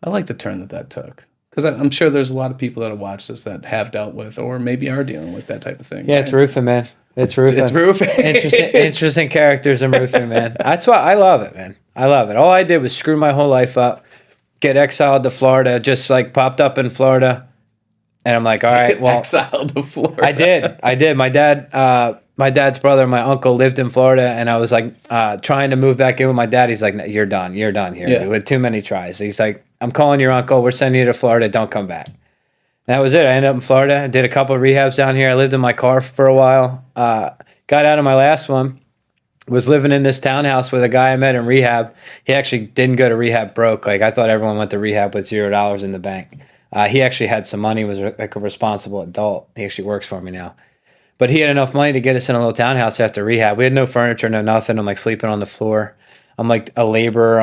I like the turn that took. Because I'm sure there's a lot of people that have watched this that have dealt with or maybe are dealing with that type of thing. Yeah, right? It's roofing, man. It's roofing. It's roofing. interesting characters in roofing, man. That's why I love it, man. I love it. All I did was screw my whole life up, get exiled to Florida, just like popped up in Florida. And I'm like, all right, well. Exiled to Florida. I did. My dad's brother, my uncle lived in Florida, and I was like trying to move back in with my dad. He's like, you're done here, dude, with too many tries. He's like, I'm calling your uncle. We're sending you to Florida. Don't come back. And that was it. I ended up in Florida. I did a couple of rehabs down here. I lived in my car for a while. Got out of my last one. Was living in this townhouse with a guy I met in rehab. He actually didn't go to rehab broke. Like I thought everyone went to rehab with $0 in the bank. He actually had some money, was like a responsible adult. He actually works for me now. But he had enough money to get us in a little townhouse after rehab. We had no furniture, no nothing. I'm like sleeping on the floor. I'm like a laborer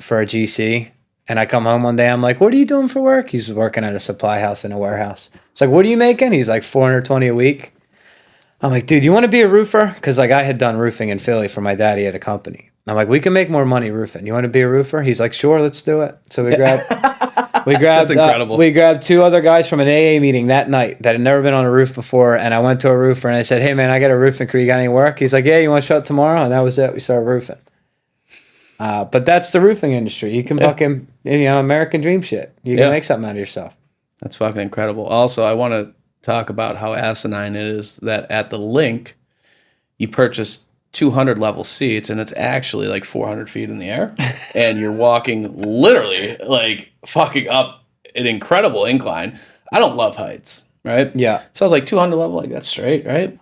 for a GC. And I come home one day, I'm like, what are you doing for work? He's working at a supply house in a warehouse. It's like, what are you making? He's like $420 a week. I'm like, dude, you want to be a roofer? Because like I had done roofing in Philly for my daddy at a company. I'm like, we can make more money roofing. You want to be a roofer? He's like, sure, let's do it. So we grabbed That's incredible. We grabbed two other guys from an AA meeting that night that had never been on a roof before. And I went to a roofer and I said, hey man, I got a roofing crew. You got any work? He's like, yeah, you want to show up tomorrow? And that was it. We started roofing. But that's the roofing industry. You can fucking, American dream shit. You can make something out of yourself. That's fucking incredible. Also, I want to talk about how asinine it is that at the link, you purchase 200 level seats and it's actually like 400 feet in the air. And you're walking literally like fucking up an incredible incline. I don't love heights, right? Yeah. So I was like 200 level, like that's straight, right?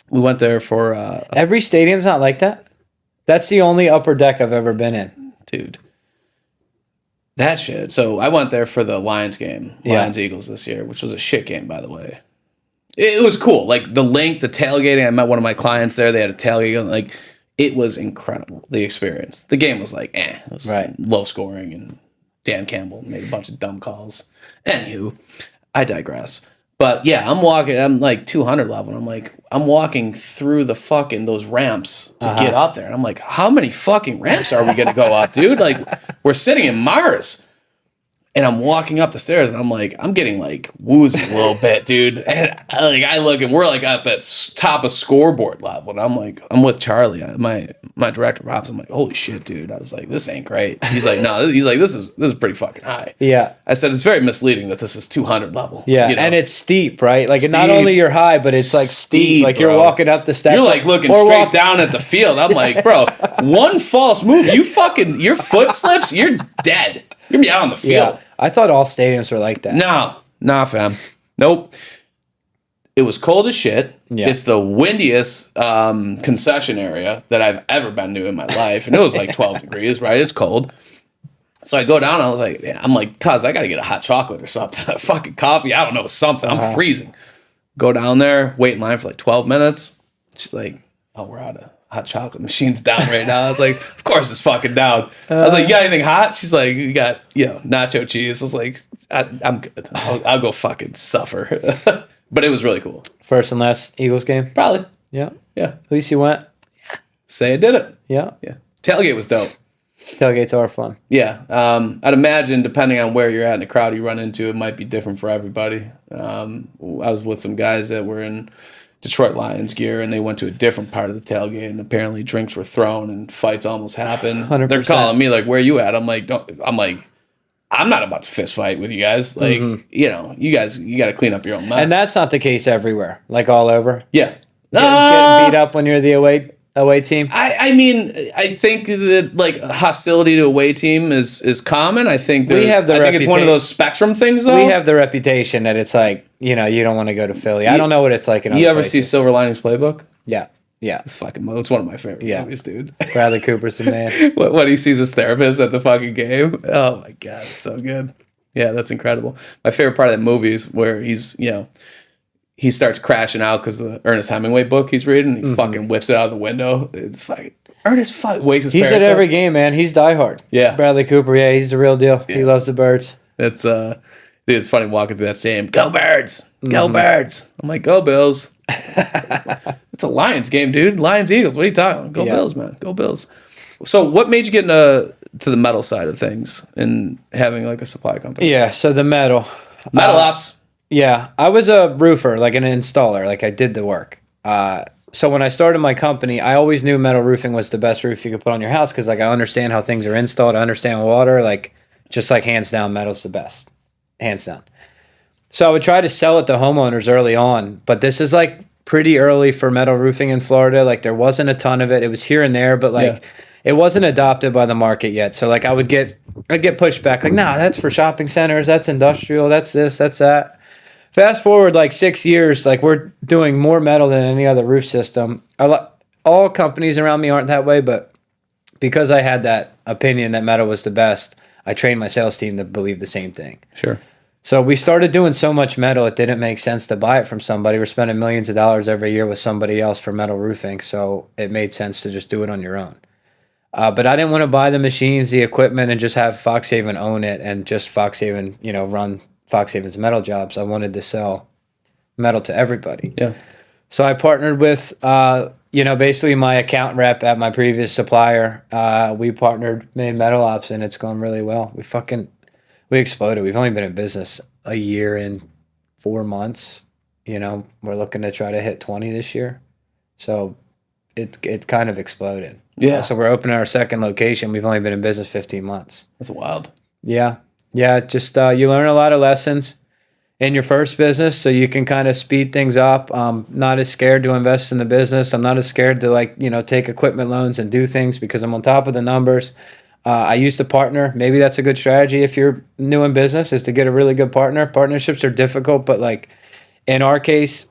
We went there for... Every stadium's not like that? That's the only upper deck I've ever been in. Dude. That shit. So I went there for the Lions game, Lions-Eagles this year, which was a shit game, by the way. It was cool. Like the link, the tailgating. I met one of my clients there. They had a tailgate. Like it was incredible, the experience. The game was like, It was low scoring and Dan Campbell made a bunch of dumb calls. Anywho, I digress. But yeah, I'm like 200 level. And I'm walking through the fucking those ramps to get up there. And I'm like, how many fucking ramps are we going to go up, dude? Like we're sitting in Mars. And I'm walking up the stairs and I'm like, I'm getting like woozy a little bit, dude. And I look and we're like up at top of scoreboard level. And I'm like, I'm with Charlie, my director Rob's. I'm like, holy shit, dude. I was like, this ain't great. He's like, no. He's like, this is pretty fucking high. Yeah. I said it's very misleading that this is 200 level. Yeah, and it's steep, right? Like not only you're high, but it's like steep. Like you're walking up the steps. You're like looking straight down at the field. I'm like, bro, one false move, your foot slips, you're dead. You're gonna be out on the field. Yeah. I thought all stadiums were like that. No, nah, fam. Nope. It was cold as shit. Yeah. It's the windiest concession area that I've ever been to in my life. And it was like 12 degrees, right? It's cold. So I go down, I was like, I'm like, cuz I got to get a hot chocolate or something. A fucking coffee. I don't know, something. I'm freezing. Go down there, wait in line for like 12 minutes. She's like, oh, we're out of hot chocolate machine's down right now. I was like, of course it's fucking down. I was like, you got anything hot? She's like, you got, nacho cheese. I was like, I'm good. I'll go fucking suffer. But it was really cool. First and last Eagles game? Probably. Yeah. Yeah. At least you went. Yeah. Say I did it. Yeah. Yeah. Tailgate was dope. Tailgates are fun. Yeah. I'd imagine depending on where you're at in the crowd you run into, it might be different for everybody. I was with some guys that were in Detroit Lions gear, and they went to a different part of the tailgate, and apparently drinks were thrown and fights almost happened. 100%. They're calling me like, "Where you at?" I'm like, I'm not about to fist fight with you guys. Like, you guys, you got to clean up your own mess. And that's not the case everywhere, like all over. Yeah, getting beat up when you're the away team. I mean, I think that like hostility to away team is common. I think it's one of those spectrum things, though. We have the reputation that it's like, you don't want to go to Philly. I don't know what it's like in other You ever places. see Silver Linings Playbook? Yeah. Yeah. It's one of my favorite movies, dude. Bradley Cooper's the man. When he sees his therapist at the fucking game. Oh my God, it's so good. Yeah, that's incredible. My favorite part of that movie is where he starts crashing out because the Ernest Hemingway book he's reading. He fucking whips it out of the window. It's fucking Ernest wakes his He's parents at every up. game, man. He's diehard. Yeah. Bradley Cooper, yeah, he's the real deal. He loves the birds. It's funny walking through that stadium. Go Birds! Go Birds! I'm like, go Bills. It's a Lions game, dude. Lions Eagles. What are you talking about? Go Bills, man. Go Bills. So what made you get into the metal side of things and having like a supply company? Yeah, so the metal Ops. Yeah, I was a roofer, like an installer. Like I did the work. So when I started my company, I always knew metal roofing was the best roof you could put on your house because like I understand how things are installed. I understand water. Like just like hands down, metal's the best. Hands down. So I would try to sell it to homeowners early on, but this is like pretty early for metal roofing in Florida. Like there wasn't a ton of it. It was here and there, but like it wasn't adopted by the market yet. So like I'd get pushback like, nah, that's for shopping centers. That's industrial. That's this, that's that. Fast forward like 6 years, like we're doing more metal than any other roof system. All companies around me aren't that way, but because I had that opinion that metal was the best, I trained my sales team to believe the same thing. Sure. So we started doing so much metal, it didn't make sense to buy it from somebody. We're spending millions of dollars every year with somebody else for metal roofing, so it made sense to just do it on your own. But I didn't want to buy the machines, the equipment, and just have FoxHaven own it and just FoxHaven, run FoxHaven's metal jobs. I wanted to sell metal to everybody. Yeah. So I partnered with, basically my account rep at my previous supplier. We partnered, made metal ops, and it's going really well. We exploded. We've only been in business a year and 4 months. We're looking to try to hit 20 this year. So it kind of exploded. Yeah. So we're opening our second location. We've only been in business 15 months. That's wild. Yeah. Yeah. Just you learn a lot of lessons in your first business, so you can kind of speed things up. I'm not as scared to invest in the business. I'm not as scared to take equipment loans and do things because I'm on top of the numbers. I used to partner. Maybe that's a good strategy if you're new in business, is to get a really good partner. Partnerships are difficult, but like in our case,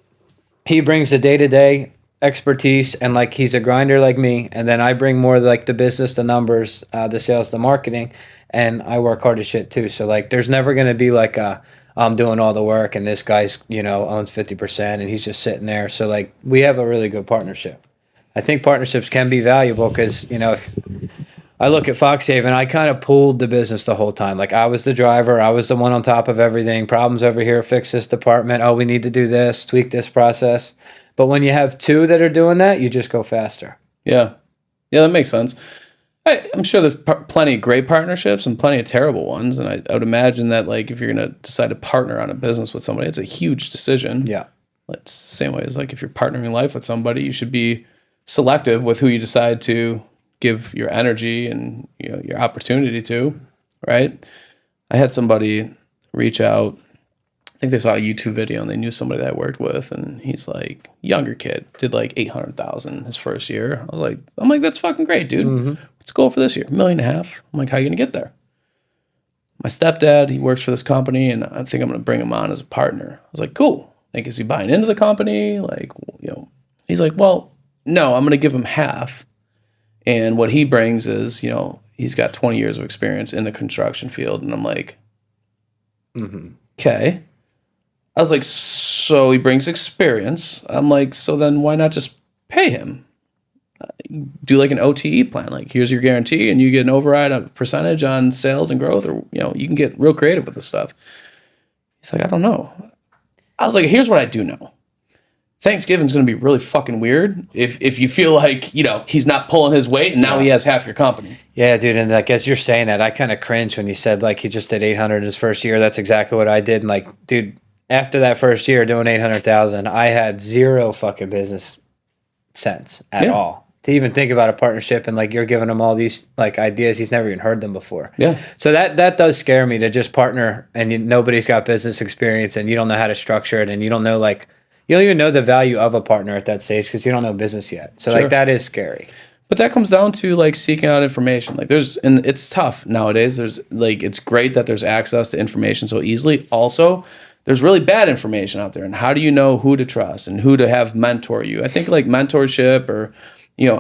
he brings the day-to-day expertise and like he's a grinder like me, and then I bring more like the business, the numbers, the sales, the marketing, and I work hard as shit too. So like there's never going to be like I'm doing all the work and this guy's owns 50% and he's just sitting there. So like we have a really good partnership. I think partnerships can be valuable because if I look at FoxHaven, I kind of pulled the business the whole time. Like I was the driver. I was the one on top of everything. Problems over here, fix this department. Oh, we need to do this, tweak this process. But when you have two that are doing that, you just go faster. Yeah. Yeah, that makes sense. I'm sure there's plenty of great partnerships and plenty of terrible ones. And I would imagine that like if you're going to decide to partner on a business with somebody, it's a huge decision. Yeah. It's the same way as like if you're partnering in life with somebody, you should be selective with who you decide to give your energy and your opportunity to, right? I had somebody reach out. I think they saw a YouTube video and they knew somebody that I worked with, and he's like, younger kid, did like 800,000 his first year. I'm like, that's fucking great, dude. Mm-hmm. Let's go for this year, $1.5 million. I'm like, how are you gonna get there? My stepdad, he works for this company, and I think I'm gonna bring him on as a partner. I was like, cool. Like, is he buying into the company? Like, he's like, well, no, I'm gonna give him half. And what he brings is, he's got 20 years of experience in the construction field. And I'm like, okay. I was like, so he brings experience. I'm like, so then why not just pay him? Do like an OTE plan. Like, here's your guarantee, and you get an override of percentage on sales and growth, or, you can get real creative with this stuff. He's like, I don't know. I was like, here's what I do know. Thanksgiving's going to be really fucking weird if you feel like, he's not pulling his weight and now he has half your company. Yeah, dude. And like, as you're saying that, I kind of cringe when you said like he just did 800 in his first year. That's exactly what I did. And like, dude, after that first year doing 800,000, I had zero fucking business sense at all to even think about a partnership. And like, you're giving him all these like ideas. He's never even heard them before. Yeah. So that does scare me, to just partner and nobody's got business experience and you don't know how to structure it. And you don't know, like, you don't even know the value of a partner at that stage because you don't know business yet. So like that is scary. But that comes down to like seeking out information. Like and it's tough nowadays. There's like, it's great that there's access to information so easily. Also, there's really bad information out there. And how do you know who to trust and who to have mentor you? I think like mentorship or,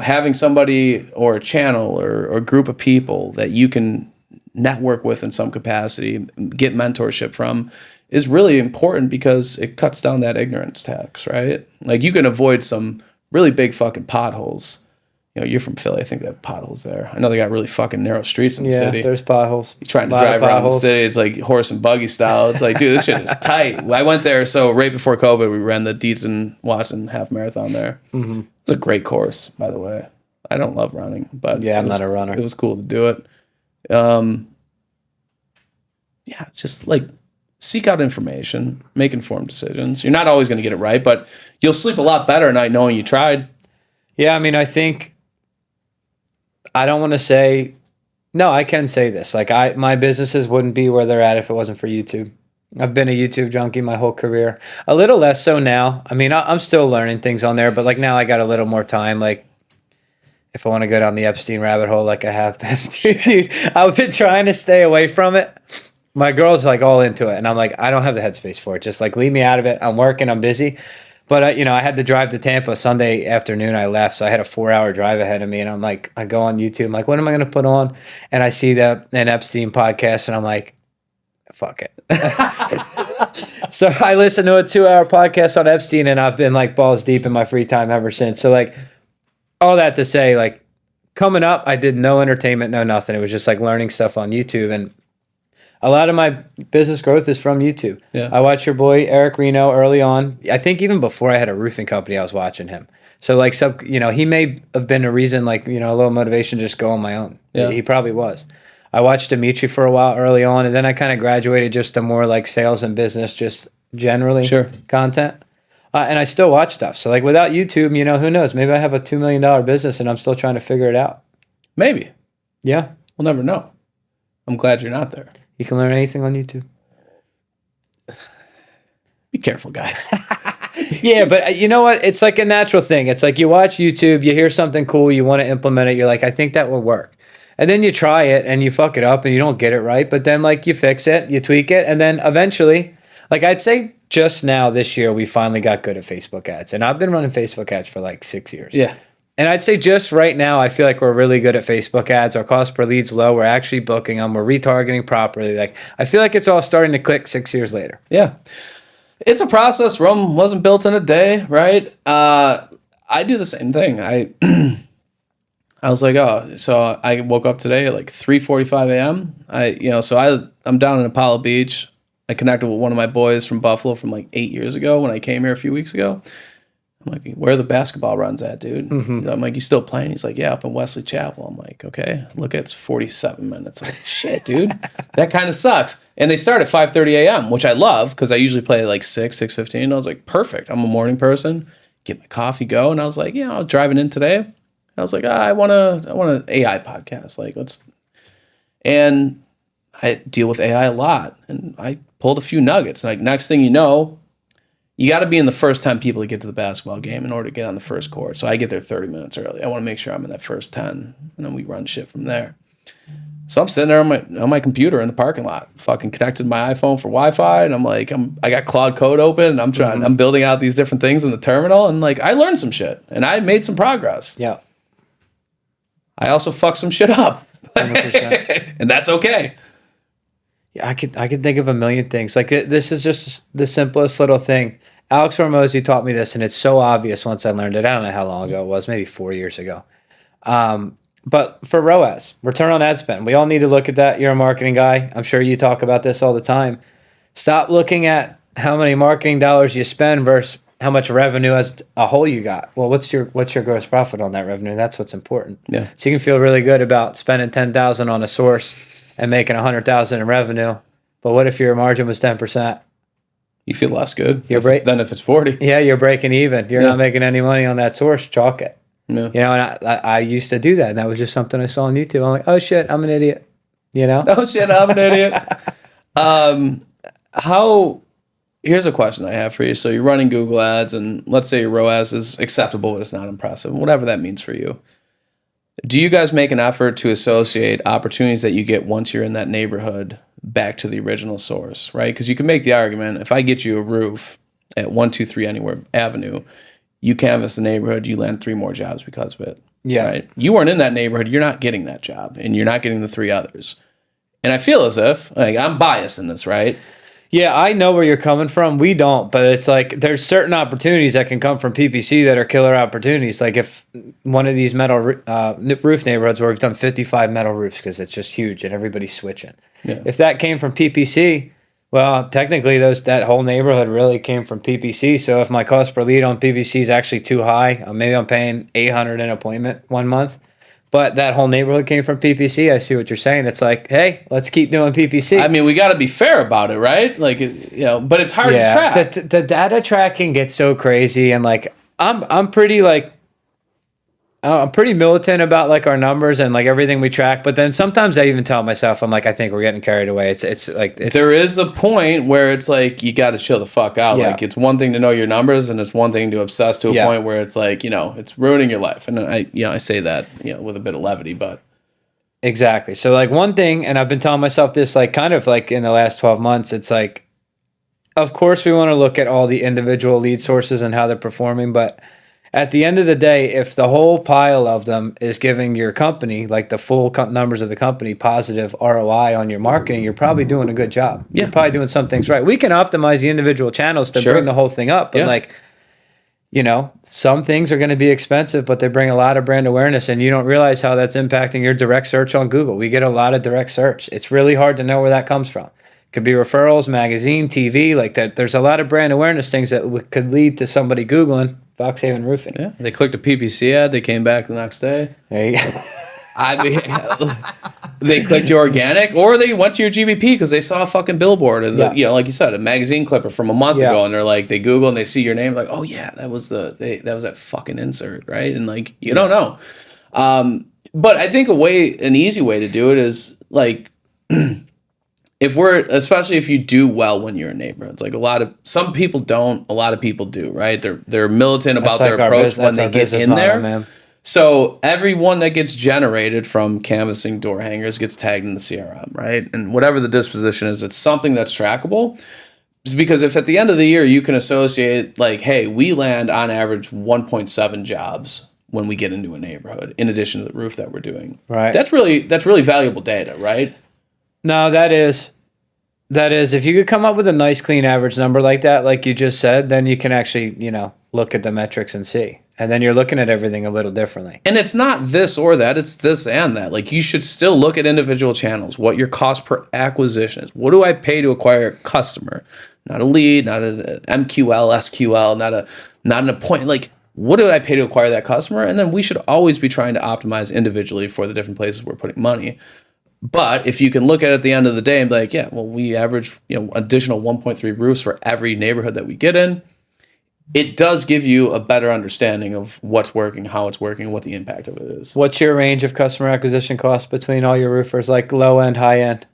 having somebody or a channel or a group of people that you can network with in some capacity, get mentorship from, is really important because it cuts down that ignorance tax, right? Like you can avoid some really big fucking potholes. You know, you're from Philly. I think they have potholes there. I know they got really fucking narrow streets in the city. Yeah, there's potholes. You're trying to drive around the city. It's like horse and buggy style. It's like, dude, this shit is tight. I went there. So right before COVID, we ran the Dietz and Watson half marathon there. Mm-hmm. It's a great course, by the way. I don't love running, but yeah, I'm not a runner. It was cool to do it. Yeah, just like seek out information, make informed decisions. You're not always going to get it right, but you'll sleep a lot better at night knowing you tried. Yeah, I mean, I think I don't want to say no. I can say this: like, my businesses wouldn't be where they're at if it wasn't for YouTube. I've been a YouTube junkie my whole career. A little less so now. I mean, I'm still learning things on there, but like now I got a little more time. Like, if I want to go down the Epstein rabbit hole, like I have been, dude, I've been trying to stay away from it. My girl's like all into it, and I'm like, I don't have the headspace for it. Just like leave me out of it. I'm working. I'm busy. But, I had to drive to Tampa Sunday afternoon. I left, so I had a 4-hour drive ahead of me. And I'm like, I go on YouTube. I'm like, what am I going to put on? And I see an Epstein podcast, and I'm like, fuck it. So I listened to a 2-hour podcast on Epstein, and I've been like balls deep in my free time ever since. So like all that to say, like coming up, I did no entertainment, no nothing. It was just like learning stuff on YouTube. And a lot of my business growth is from YouTube. Yeah. I watched your boy Eric Reno early on. I think even before I had a roofing company, I was watching him. So like he may have been a reason, like, a little motivation to just go on my own. Yeah. He probably was. I watched Dimitri for a while early on, and then I kind of graduated just to more like sales and business, just generally content. And I still watch stuff. So like without YouTube, who knows? Maybe I have a $2 million business and I'm still trying to figure it out. Maybe. Yeah. We'll never know. I'm glad you're not there. You can learn anything on YouTube. Be careful, guys. Yeah, but you know what? It's like a natural thing. It's like you watch YouTube, you hear something cool, you want to implement it. You're like, I think that will work. And then you try it and you fuck it up and you don't get it right. But then like you fix it, you tweak it. And then eventually, like I'd say just now this year, we finally got good at Facebook ads. And I've been running Facebook ads for like 6 years. Yeah. And I'd say just right now, I feel like we're really good at Facebook ads. Our cost per lead's low. We're actually booking them. We're retargeting properly. Like I feel like it's all starting to click 6 years later. Yeah. It's a process. Rome wasn't built in a day, right? I do the same thing. I was like, so I woke up today at like 3:45 a.m. I'm down in Apollo Beach. I connected with one of my boys from Buffalo from like 8 years ago when I came here a few weeks ago. I'm like, where are the basketball runs at, dude? Mm-hmm. I'm like, you still playing? He's like, yeah, up in Wesley Chapel. I'm like, okay. Look, it's 47 minutes. I'm like, shit, dude. That kind of sucks. And they start at 5:30 a.m., which I love because I usually play at like 6:15. I was like, perfect. I'm a morning person. Get my coffee, go. And I was like, I was driving in today. I was like, I want an AI podcast. Like, and I deal with AI a lot. And I pulled a few nuggets. Like, next thing you know, you got to be in the first 10 people to get to the basketball game in order to get on the first court. So I get there 30 minutes early. I want to make sure I'm in that first 10, and then we run shit from there. So I'm sitting there on my computer in the parking lot, fucking connected to my iPhone for Wi-Fi, and I'm like, I got Claude Code open, and I'm building out these different things in the terminal, and like I learned some shit, and I made some progress. Yeah. I also fucked some shit up, 100%. And that's okay. Yeah, I could think of a million things. Like this is just the simplest little thing. Alex Hormozy taught me this, and it's so obvious once I learned it. I don't know how long ago it was, maybe 4 years ago. But for ROAS, return on ad spend, we all need to look at that. You're a marketing guy. I'm sure you talk about this all the time. Stop looking at how many marketing dollars you spend versus how much revenue as a whole you got. Well, what's your gross profit on that revenue? That's what's important. Yeah. So you can feel really good about spending $10,000 on a source and making $100,000 in revenue. But what if your margin was 10%? You feel less good than if it's 40. Yeah, you're breaking even. You're not making any money on that source. Chalk it. Yeah. And I used to do that, and that was just something I saw on YouTube. I'm like, oh shit, I'm an idiot. Oh shit, I'm an idiot. Here's a question I have for you. So you're running Google Ads, and let's say your ROAS is acceptable, but it's not impressive, whatever that means for you. Do you guys make an effort to associate opportunities that you get once you're in that neighborhood back to the original source, right? Because you can make the argument, if I get you a roof at 123 Anywhere Avenue, you canvass the neighborhood, you land 3 more jobs because of it. Yeah. Right? You weren't in that neighborhood, you're not getting that job, and you're not getting the 3 others. And I feel as if, like, I'm biased in this, right? Yeah, I know where you're coming from. We don't, but it's like there's certain opportunities that can come from PPC that are killer opportunities. Like if one of these metal roof neighborhoods where we've done 55 metal roofs because it's just huge and everybody's switching. Yeah. If that came from PPC, well, technically that whole neighborhood really came from PPC. So if my cost per lead on PPC is actually too high, maybe I'm paying $800 an appointment 1 month. But that whole neighborhood came from PPC. I see what you're saying. It's like, hey, let's keep doing PPC. I mean, we got to be fair about it, right? Like, but it's hard to track. The data tracking gets so crazy, and like, I'm pretty like, I'm pretty militant about like our numbers and like everything we track. But then sometimes I even tell myself, I'm like, I think we're getting carried away. It's like there is a point where it's like you got to chill the fuck out. Yeah. Like it's one thing to know your numbers, and it's one thing to obsess to a point where it's like it's ruining your life. And I say that with a bit of levity, but exactly. So like one thing, and I've been telling myself this like kind of like in the last 12 months, it's like, of course we want to look at all the individual lead sources and how they're performing, but at the end of the day, if the whole pile of them is giving your company, like the full numbers of the company, positive ROI on your marketing, you're probably doing a good job. Yeah. You're probably doing some things right. We can optimize the individual channels to bring the whole thing up, but like, some things are going to be expensive, but they bring a lot of brand awareness, and you don't realize how that's impacting your direct search on Google. We get a lot of direct search. It's really hard to know where that comes from. It could be referrals, magazine, TV, like that. There's a lot of brand awareness things that could lead to somebody Googling FoxHaven Roofing. Yeah, they clicked a PPC ad. They came back the next day. There you go. I mean, they clicked your organic, or they went to your GBP because they saw a fucking billboard, of like you said, a magazine clipper from a month ago, and they're like, they Google and they see your name, like, oh yeah, that was that fucking insert, right? And like, you don't know. But I think an easy way to do it is like. Especially if you do well when you're in neighborhoods, like some people don't, a lot of people do, right? They're militant about their approach when they get in there. Man. So everyone that gets generated from canvassing door hangers gets tagged in the CRM, right? And whatever the disposition is, it's something that's trackable. Because if at the end of the year you can associate like, hey, we land on average 1.7 jobs when we get into a neighborhood, in addition to the roof that we're doing, right? That's really valuable data, right? No, that is. If you could come up with a nice, clean average number like that, like you just said, then you can actually, look at the metrics and see. And then you're looking at everything a little differently. And it's not this or that, it's this and that. Like, you should still look at individual channels, what your cost per acquisition is. What do I pay to acquire a customer? Not a lead, not an MQL, SQL, not an appointment. Like, what do I pay to acquire that customer? And then we should always be trying to optimize individually for the different places we're putting money. But if you can look at it at the end of the day and be like, yeah, well, we average additional 1.3 roofs for every neighborhood that we get in, it does give you a better understanding of what's working, how it's working, what the impact of it is. What's your range of customer acquisition costs between all your roofers, like low end, high end?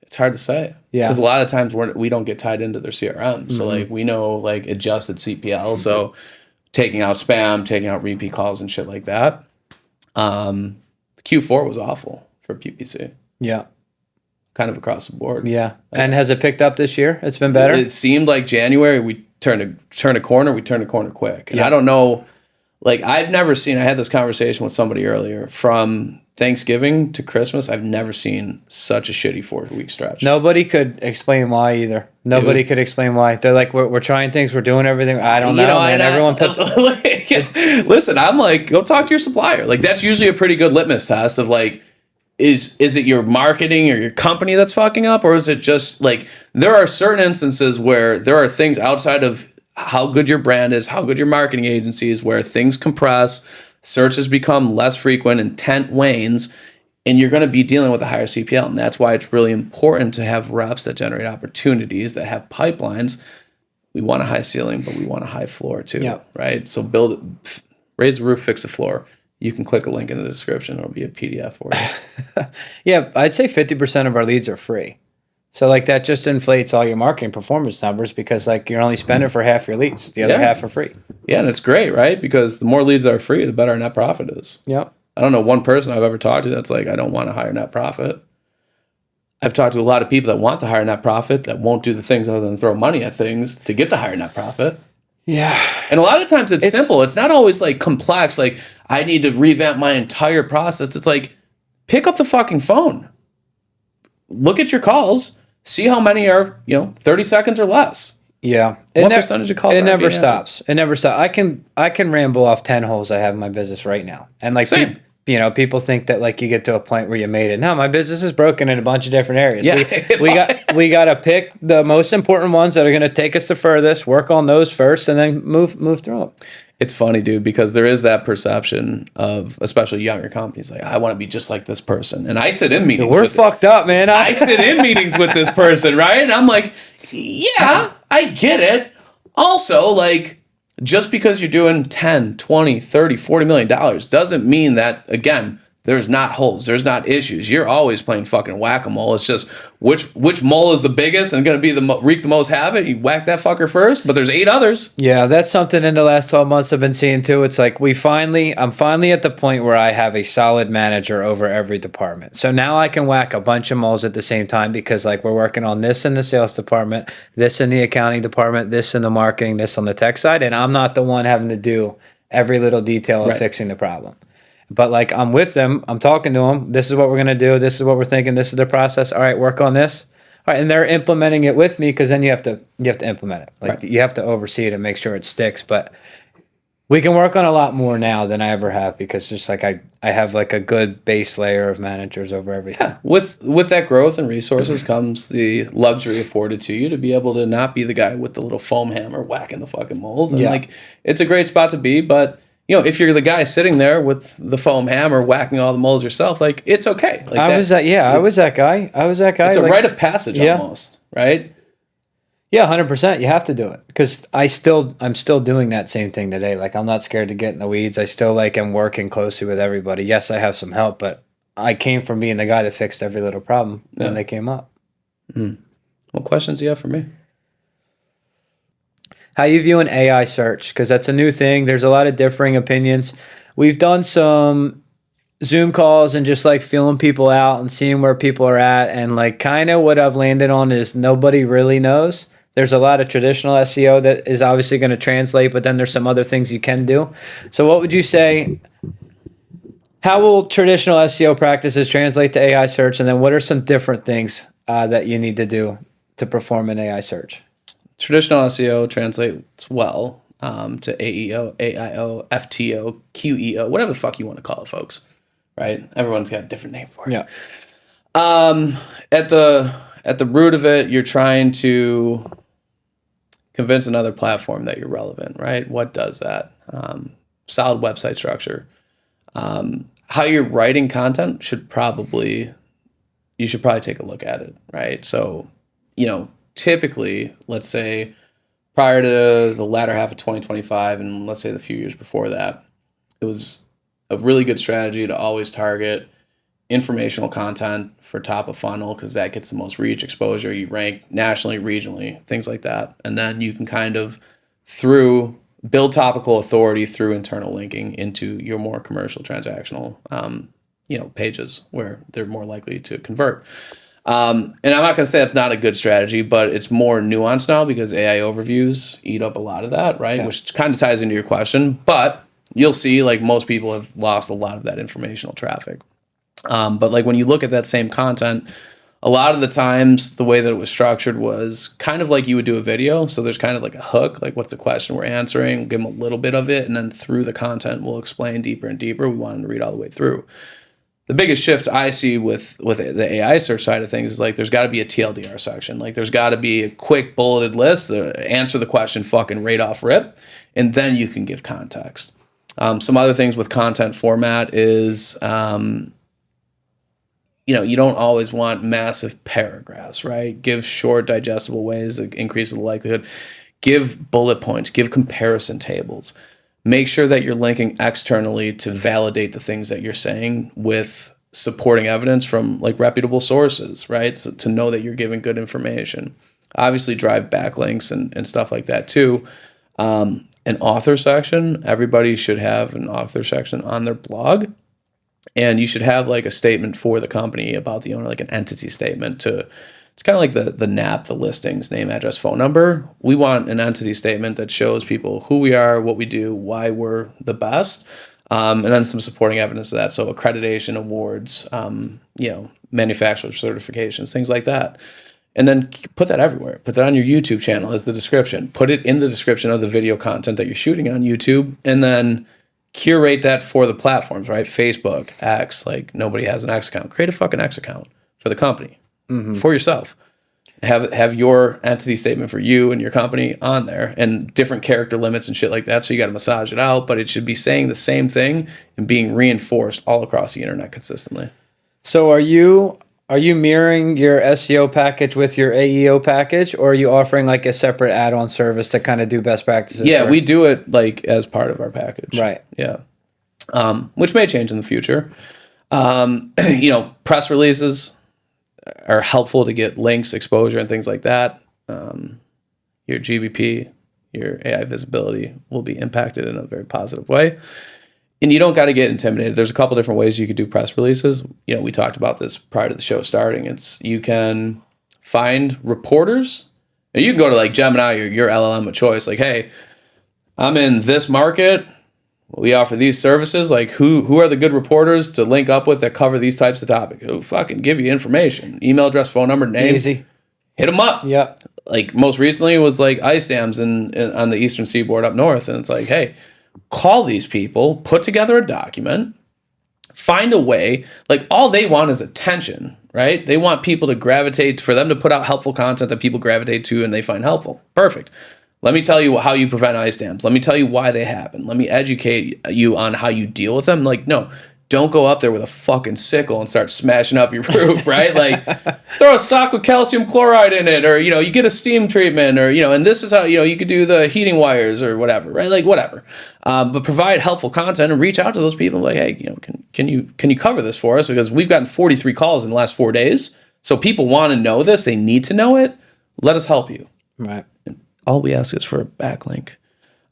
It's hard to say. Yeah. Because a lot of times we don't get tied into their CRM. So like we know like adjusted CPL. So taking out spam, taking out repeat calls and shit like that. Q4 was awful for PPC. Yeah. Kind of across the board. Yeah. And has it picked up this year? It's been better? It seemed like January we turned a corner. We turned a corner quick. And I don't know, like I had this conversation with somebody earlier, from Thanksgiving to Christmas, I've never seen such a shitty 4-week stretch. Nobody could explain why either. Nobody could explain why. They're like, we're trying things, we're doing everything. I don't know, man. Everyone put... Listen, I'm like, go talk to your supplier. Like, that's usually a pretty good litmus test of like, is it your marketing or your company that's fucking up? Or is it just like, there are certain instances where there are things outside of how good your brand is, how good your marketing agency is, where things compress, searches become less frequent, intent wanes, and you're going to be dealing with a higher CPL. And that's why it's really important to have reps that generate opportunities, that have pipelines. We want a high ceiling, but we want a high floor too, right? So raise the roof, fix the floor. You can click a link in the description. It'll be a PDF for you. Yeah, I'd say 50% of our leads are free. So like that just inflates all your marketing performance numbers, because like you're only spending for half your leads. The other half are free. Yeah, and it's great, right? Because the more leads that are free, the better our net profit is. Yep. I don't know one person I've ever talked to that's like, I don't want a higher net profit. I've talked to a lot of people that want the higher net profit that won't do the things other than throw money at things to get the higher net profit. Yeah. And a lot of times it's simple. It's not always like complex. Like, I need to revamp my entire process. It's like, pick up the fucking phone. Look at your calls. See how many are, 30 seconds or less. Yeah. What percentage of calls It aren't never being stops. It never stops. I can ramble off 10 holes I have in my business right now. And like, Same. people think that like you get to a point where you made it. No, my business is broken in a bunch of different areas. Yeah. We got to pick the most important ones that are going to take us the furthest, work on those first, and then move through them. It's funny, dude, because there is that perception of, especially younger companies, like, I want to be just like this person. And I sit in meetings. We're fucked up, man. I sit in meetings with this person, right? And I'm like, yeah, I get it. Also, like, just because you're doing 10, 20, 30, $40 million doesn't mean that, again, there's not holes. There's not issues. You're always playing fucking whack-a-mole. It's just which mole is the biggest and going to be wreak the most havoc. You whack that fucker first, but there's 8 others. Yeah, that's something in the last 12 months I've been seeing too. It's like I'm finally at the point where I have a solid manager over every department. So now I can whack a bunch of moles at the same time because like we're working on this in the sales department, this in the accounting department, this in the marketing, this on the tech side, and I'm not the one having to do every little detail of fixing the problem. But like I'm with them, I'm talking to them. This is what we're gonna do. This is what we're thinking. This is the process. All right, work on this. All right, and they're implementing it with me because then you have to implement it. Like you have to oversee it and make sure it sticks. But we can work on a lot more now than I ever have because just like I have like a good base layer of managers over everything. Yeah. With that growth and resources comes the luxury afforded to you to be able to not be the guy with the little foam hammer whacking the fucking moles. And like it's a great spot to be, but if you're the guy sitting there with the foam hammer whacking all the moles yourself, like it's okay. Like I was that guy. It's a rite of passage almost, right? Yeah, 100%. You have to do it because I'm still doing that same thing today. Like I'm not scared to get in the weeds. I still like am working closely with everybody. Yes, I have some help, but I came from being the guy that fixed every little problem when they came up. What questions do you have for me? How you view an AI search? Because that's a new thing. There's a lot of differing opinions. We've done some Zoom calls and just like feeling people out and seeing where people are at. And like kind of what I've landed on is nobody really knows. There's a lot of traditional SEO that is obviously going to translate, but then there's some other things you can do. So what would you say? How will traditional SEO practices translate to AI search? And then what are some different things that you need to do to perform an AI search? Traditional SEO translates well to AEO, AIO, FTO, QEO, whatever the fuck you want to call it, folks. Right? Everyone's got a different name for it. Yeah. At the root of it, you're trying to convince another platform that you're relevant, right? What does that? Solid website structure. How you're writing content you should probably take a look at it, right? So, typically, let's say prior to the latter half of 2025 and let's say the few years before that, it was a really good strategy to always target informational content for top of funnel because that gets the most reach, exposure. You rank nationally, regionally, things like that. And then you can kind of build topical authority through internal linking into your more commercial transactional pages where they're more likely to convert. And I'm not going to say that's not a good strategy, but it's more nuanced now because AI overviews eat up a lot of that, right? Yeah. Which kind of ties into your question, but you'll see like most people have lost a lot of that informational traffic. But like when you look at that same content, a lot of the times the way that it was structured was kind of like you would do a video. So there's kind of like a hook, like what's the question we're answering, we'll give them a little bit of it. And then through the content, we'll explain deeper and deeper. We want them to read all the way through. The biggest shift I see with the AI search side of things is like there's got to be a TLDR section. Like there's got to be a quick bulleted list, answer the question fucking right off rip, and then you can give context. Some other things with content format is, you don't always want massive paragraphs, right? Give short, digestible ways that increases the likelihood. Give bullet points, give comparison tables. Make sure that you're linking externally to validate the things that you're saying with supporting evidence from like reputable sources, right? So, to know that you're giving good information. Obviously drive backlinks and stuff like that too. An author section, everybody should have an author section on their blog. And you should have like a statement for the company about the owner, like an entity statement it's kind of like the NAP, the listings, name, address, phone number. We want an entity statement that shows people who we are, what we do, why we're the best. And then some supporting evidence of that. So accreditation, awards, manufacturer certifications, things like that. And then put that everywhere. Put that on your YouTube channel as the description. Put it in the description of the video content that you're shooting on YouTube. And then curate that for the platforms, right? Facebook, X, like nobody has an X account. Create a fucking X account for the company, for yourself. Have your entity statement for you and your company on there and different character limits and shit like that. So you got to massage it out, but it should be saying the same thing and being reinforced all across the internet consistently. So are you mirroring your SEO package with your AEO package, or are you offering like a separate add-on service to kind of do best practices? Yeah, we do it like as part of our package. Right. Yeah. Which may change in the future. Press releases are helpful to get links, exposure, and things like that. Your GBP, your AI visibility will be impacted in a very positive way. And you don't got to get intimidated. There's a couple different ways you could do press releases. We talked about this prior to the show starting. You can find reporters. And you can go to like Gemini or your LLM of choice. Like, hey, I'm in this market. We offer these services. Like, who are the good reporters to link up with that cover these types of topics? Who fucking give you information, email address, phone number, name. Easy. Hit them up. Yeah. Like most recently it was like ice dams on the eastern seaboard up north, and it's like, hey, call these people, put together a document, find a way. Like all they want is attention, right? They want people to gravitate for them to put out helpful content that people gravitate to and they find helpful. Perfect. Let me tell you how you prevent ice dams. Let me tell you why they happen. Let me educate you on how you deal with them. Like, no, don't go up there with a fucking sickle and start smashing up your roof, right? Like, throw a sock with calcium chloride in it, or, you get a steam treatment, or, and this is how, you could do the heating wires or whatever, right? Like, whatever. But provide helpful content and reach out to those people like, hey, can you cover this for us? Because we've gotten 43 calls in the last 4 days. So people want to know this. They need to know it. Let us help you. Right. And all we ask is for a backlink.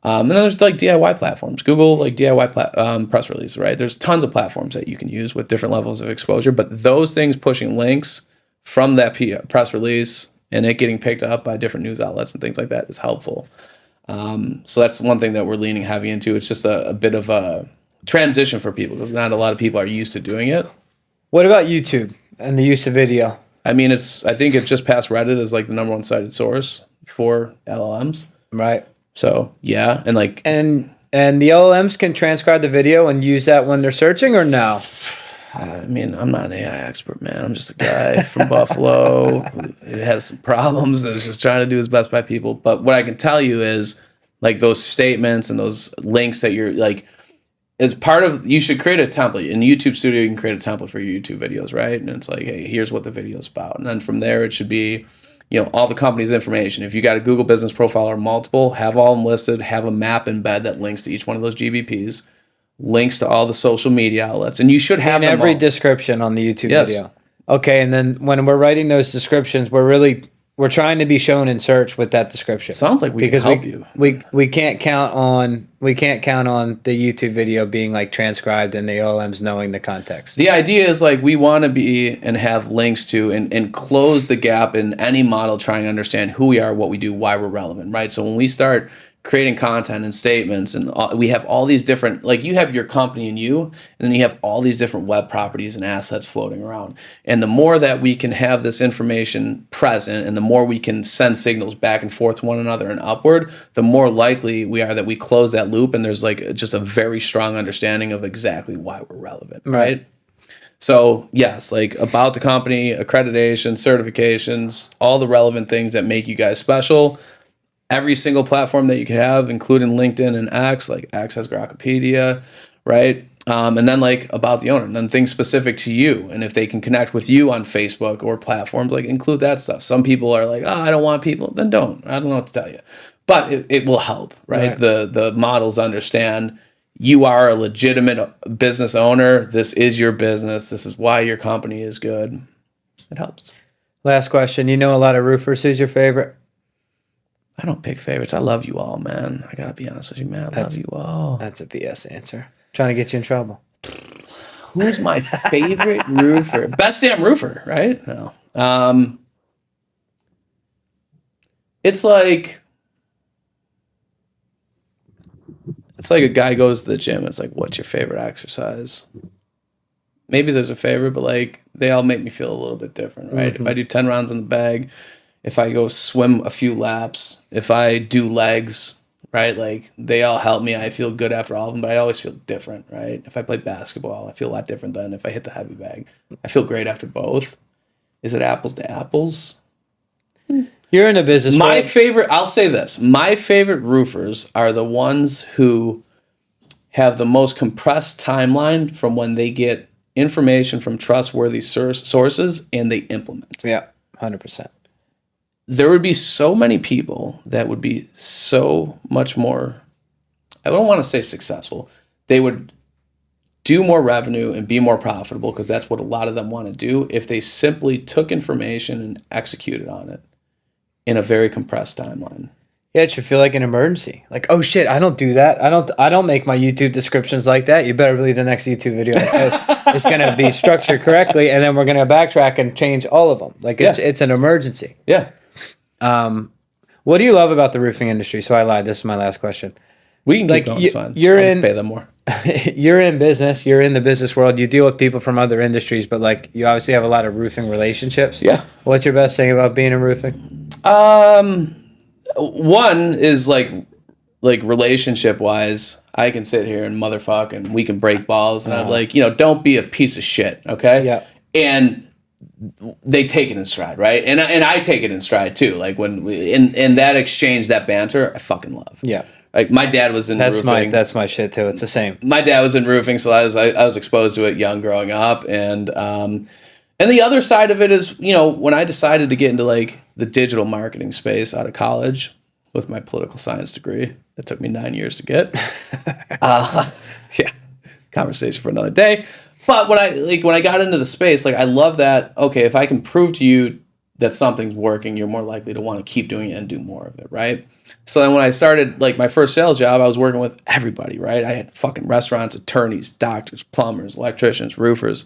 And then there's like DIY platforms. Google like DIY press release, right? There's tons of platforms that you can use with different levels of exposure, but those things pushing links from that press release and it getting picked up by different news outlets and things like that is helpful. So that's one thing that we're leaning heavy into. It's just a bit of a transition for people because not a lot of people are used to doing it. What about YouTube and the use of video? I mean, I think it's just past Reddit as like the number one cited source for LLMs. Right. So yeah, and like and the LLMs can transcribe the video and use that when they're searching, or no? I mean, I'm not an AI expert, man. I'm just a guy from Buffalo who has some problems and is just trying to do his best by people. But what I can tell you is like those statements and those links that you're like, as part of, you should create a template. In YouTube Studio, you can create a template for your YouTube videos, right? And it's like, hey, here's what the video is about. And then from there, it should be, all the company's information. If you got a Google business profile or multiple, have all of them listed, have a map embed that links to each one of those GBPs, links to all the social media outlets, and you should have in them every all. Description on the YouTube Yes. video. Okay, and then when we're writing those descriptions, we're trying to be shown in search with that description. Sounds like we can help you. We can't count on the YouTube video being like transcribed and the LLMs knowing the context. The idea is like we want to be and have links to and close the gap in any model trying to understand who we are, what we do, why we're relevant, right? So when we start creating content and statements and we have all these different, like you have your company and then you have all these different web properties and assets floating around. And the more that we can have this information present and the more we can send signals back and forth to one another and upward, the more likely we are that we close that loop and there's like just a very strong understanding of exactly why we're relevant, right? So yes, like about the company, accreditation, certifications, all the relevant things that make you guys special. Every single platform that you could have, including LinkedIn and X, like X has Grokpedia, right? And then like about the owner, and then things specific to you. And if they can connect with you on Facebook or platforms, like include that stuff. Some people are like, I don't want people. Then don't. I don't know what to tell you. But it will help, right? The models understand you are a legitimate business owner. This is your business. This is why your company is good. It helps. Last question. You know a lot of roofers. Who's your favorite? I don't pick favorites. I love you all, man. I gotta be honest with you, man. I love you all. That's a BS answer. Trying to get you in trouble. Who's my favorite roofer? Best damn roofer, right? No. It's like it's like a guy goes to the gym. It's like, what's your favorite exercise? Maybe there's a favorite, but like they all make me feel a little bit different, right? If I do 10 rounds in the bag, if I go swim a few laps, if I do legs, right? Like they all help me. I feel good after all of them, but I always feel different, right? If I play basketball, I feel a lot different than if I hit the heavy bag. I feel great after both. Is it apples to apples? You're in a business. My favorite, I'll say this. My favorite roofers are the ones who have the most compressed timeline from when they get information from trustworthy sources and they implement. Yeah, 100%. There would be so many people that would be so much more, I don't want to say successful. They would do more revenue and be more profitable because that's what a lot of them want to do if they simply took information and executed on it in a very compressed timeline. Yeah, it should feel like an emergency. Like, oh shit, I don't do that. I don't make my YouTube descriptions like that. You better believe the next YouTube video I post is going to be structured correctly, and then we're going to backtrack and change all of them. Like it's an emergency. Yeah. What do you love about the roofing industry? So I lied. This is my last question. We can keep going. It's fine. You're I'll in, just pay them more. You're in business. You're in the business world. You deal with people from other industries, but like you obviously have a lot of roofing relationships. Yeah. What's your best thing about being in roofing? One is like relationship wise, I can sit here and motherfuck and we can break balls and I'm like, don't be a piece of shit, okay? Yeah. And they take it in stride, right? And I take it in stride too. Like when in that exchange, that banter, I fucking love. Yeah. Like my dad was in roofing. That's my shit too. It's the same. My dad was in roofing, so I was exposed to it young growing up, and the other side of it is, when I decided to get into like the digital marketing space out of college with my political science degree, that took me 9 years to get. Yeah, conversation for another day. But when I got into the space, like I love that. Okay, if I can prove to you that something's working, you're more likely to want to keep doing it and do more of it, right? So then when I started like my first sales job, I was working with everybody, right? I had fucking restaurants, attorneys, doctors, plumbers, electricians, roofers.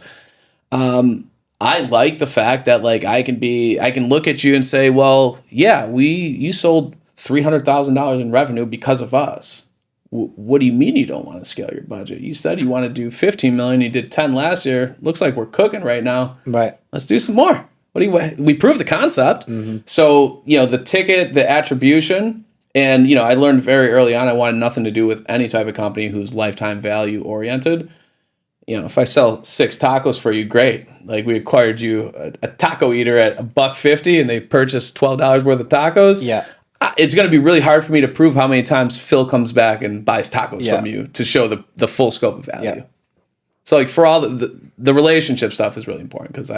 I like the fact that like I can look at you and say, well, yeah, you sold $300,000 in revenue because of us. What do you mean you don't want to scale your budget? You said you want to do 15 million. You did 10 last year. Looks like we're cooking right now. Right. Let's do some more. We proved the concept. Mm-hmm. So, the ticket, the attribution, and, I learned very early on, I wanted nothing to do with any type of company who's lifetime value oriented. If I sell 6 tacos for you, great. Like we acquired you a taco eater at $1.50 and they purchased $12 worth of tacos. Yeah. It's going to be really hard for me to prove how many times Phil comes back and buys tacos from you to show the full scope of value. Yeah. So like for all the relationship stuff is really important because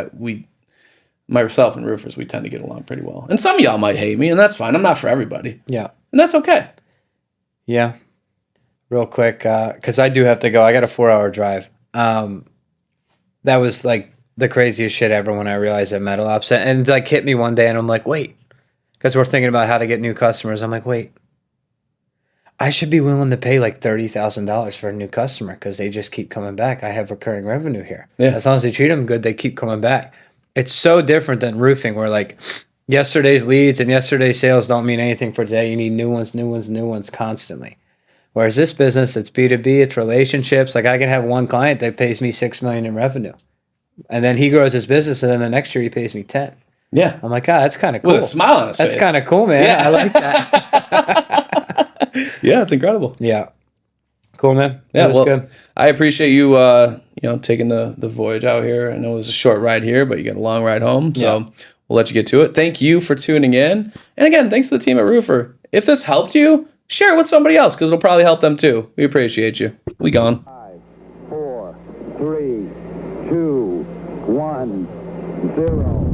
myself and roofers, we tend to get along pretty well. And some of y'all might hate me, and that's fine. I'm not for everybody. Yeah. And that's okay. Yeah. Real quick, because I do have to go. I got a 4-hour drive. That was like the craziest shit ever when I realized that Metal Ops. And it like hit me one day, and I'm like, wait. Because we're thinking about how to get new customers. I'm like, wait. I should be willing to pay like $30,000 for a new customer because they just keep coming back. I have recurring revenue here. Yeah. As long as they treat them good, they keep coming back. It's so different than roofing where like yesterday's leads and yesterday's sales don't mean anything for today. You need new ones constantly. Whereas this business, it's B2B, it's relationships. Like I can have one client that pays me $6 million in revenue. And then he grows his business and then the next year he pays me 10. Yeah. I'm like, that's kind of cool. With a smile on his face. That's kind of cool, man. Yeah. I like that. Yeah, it's incredible. Yeah. Cool, man. Yeah, that was good. I appreciate you, taking the voyage out here. I know it was a short ride here, but you got a long ride home. So we'll let you get to it. Thank you for tuning in. And again, thanks to the team at Roofer. If this helped you, share it with somebody else because it'll probably help them too. We appreciate you. We gone. 5, 4, 3, 2, 1, 0.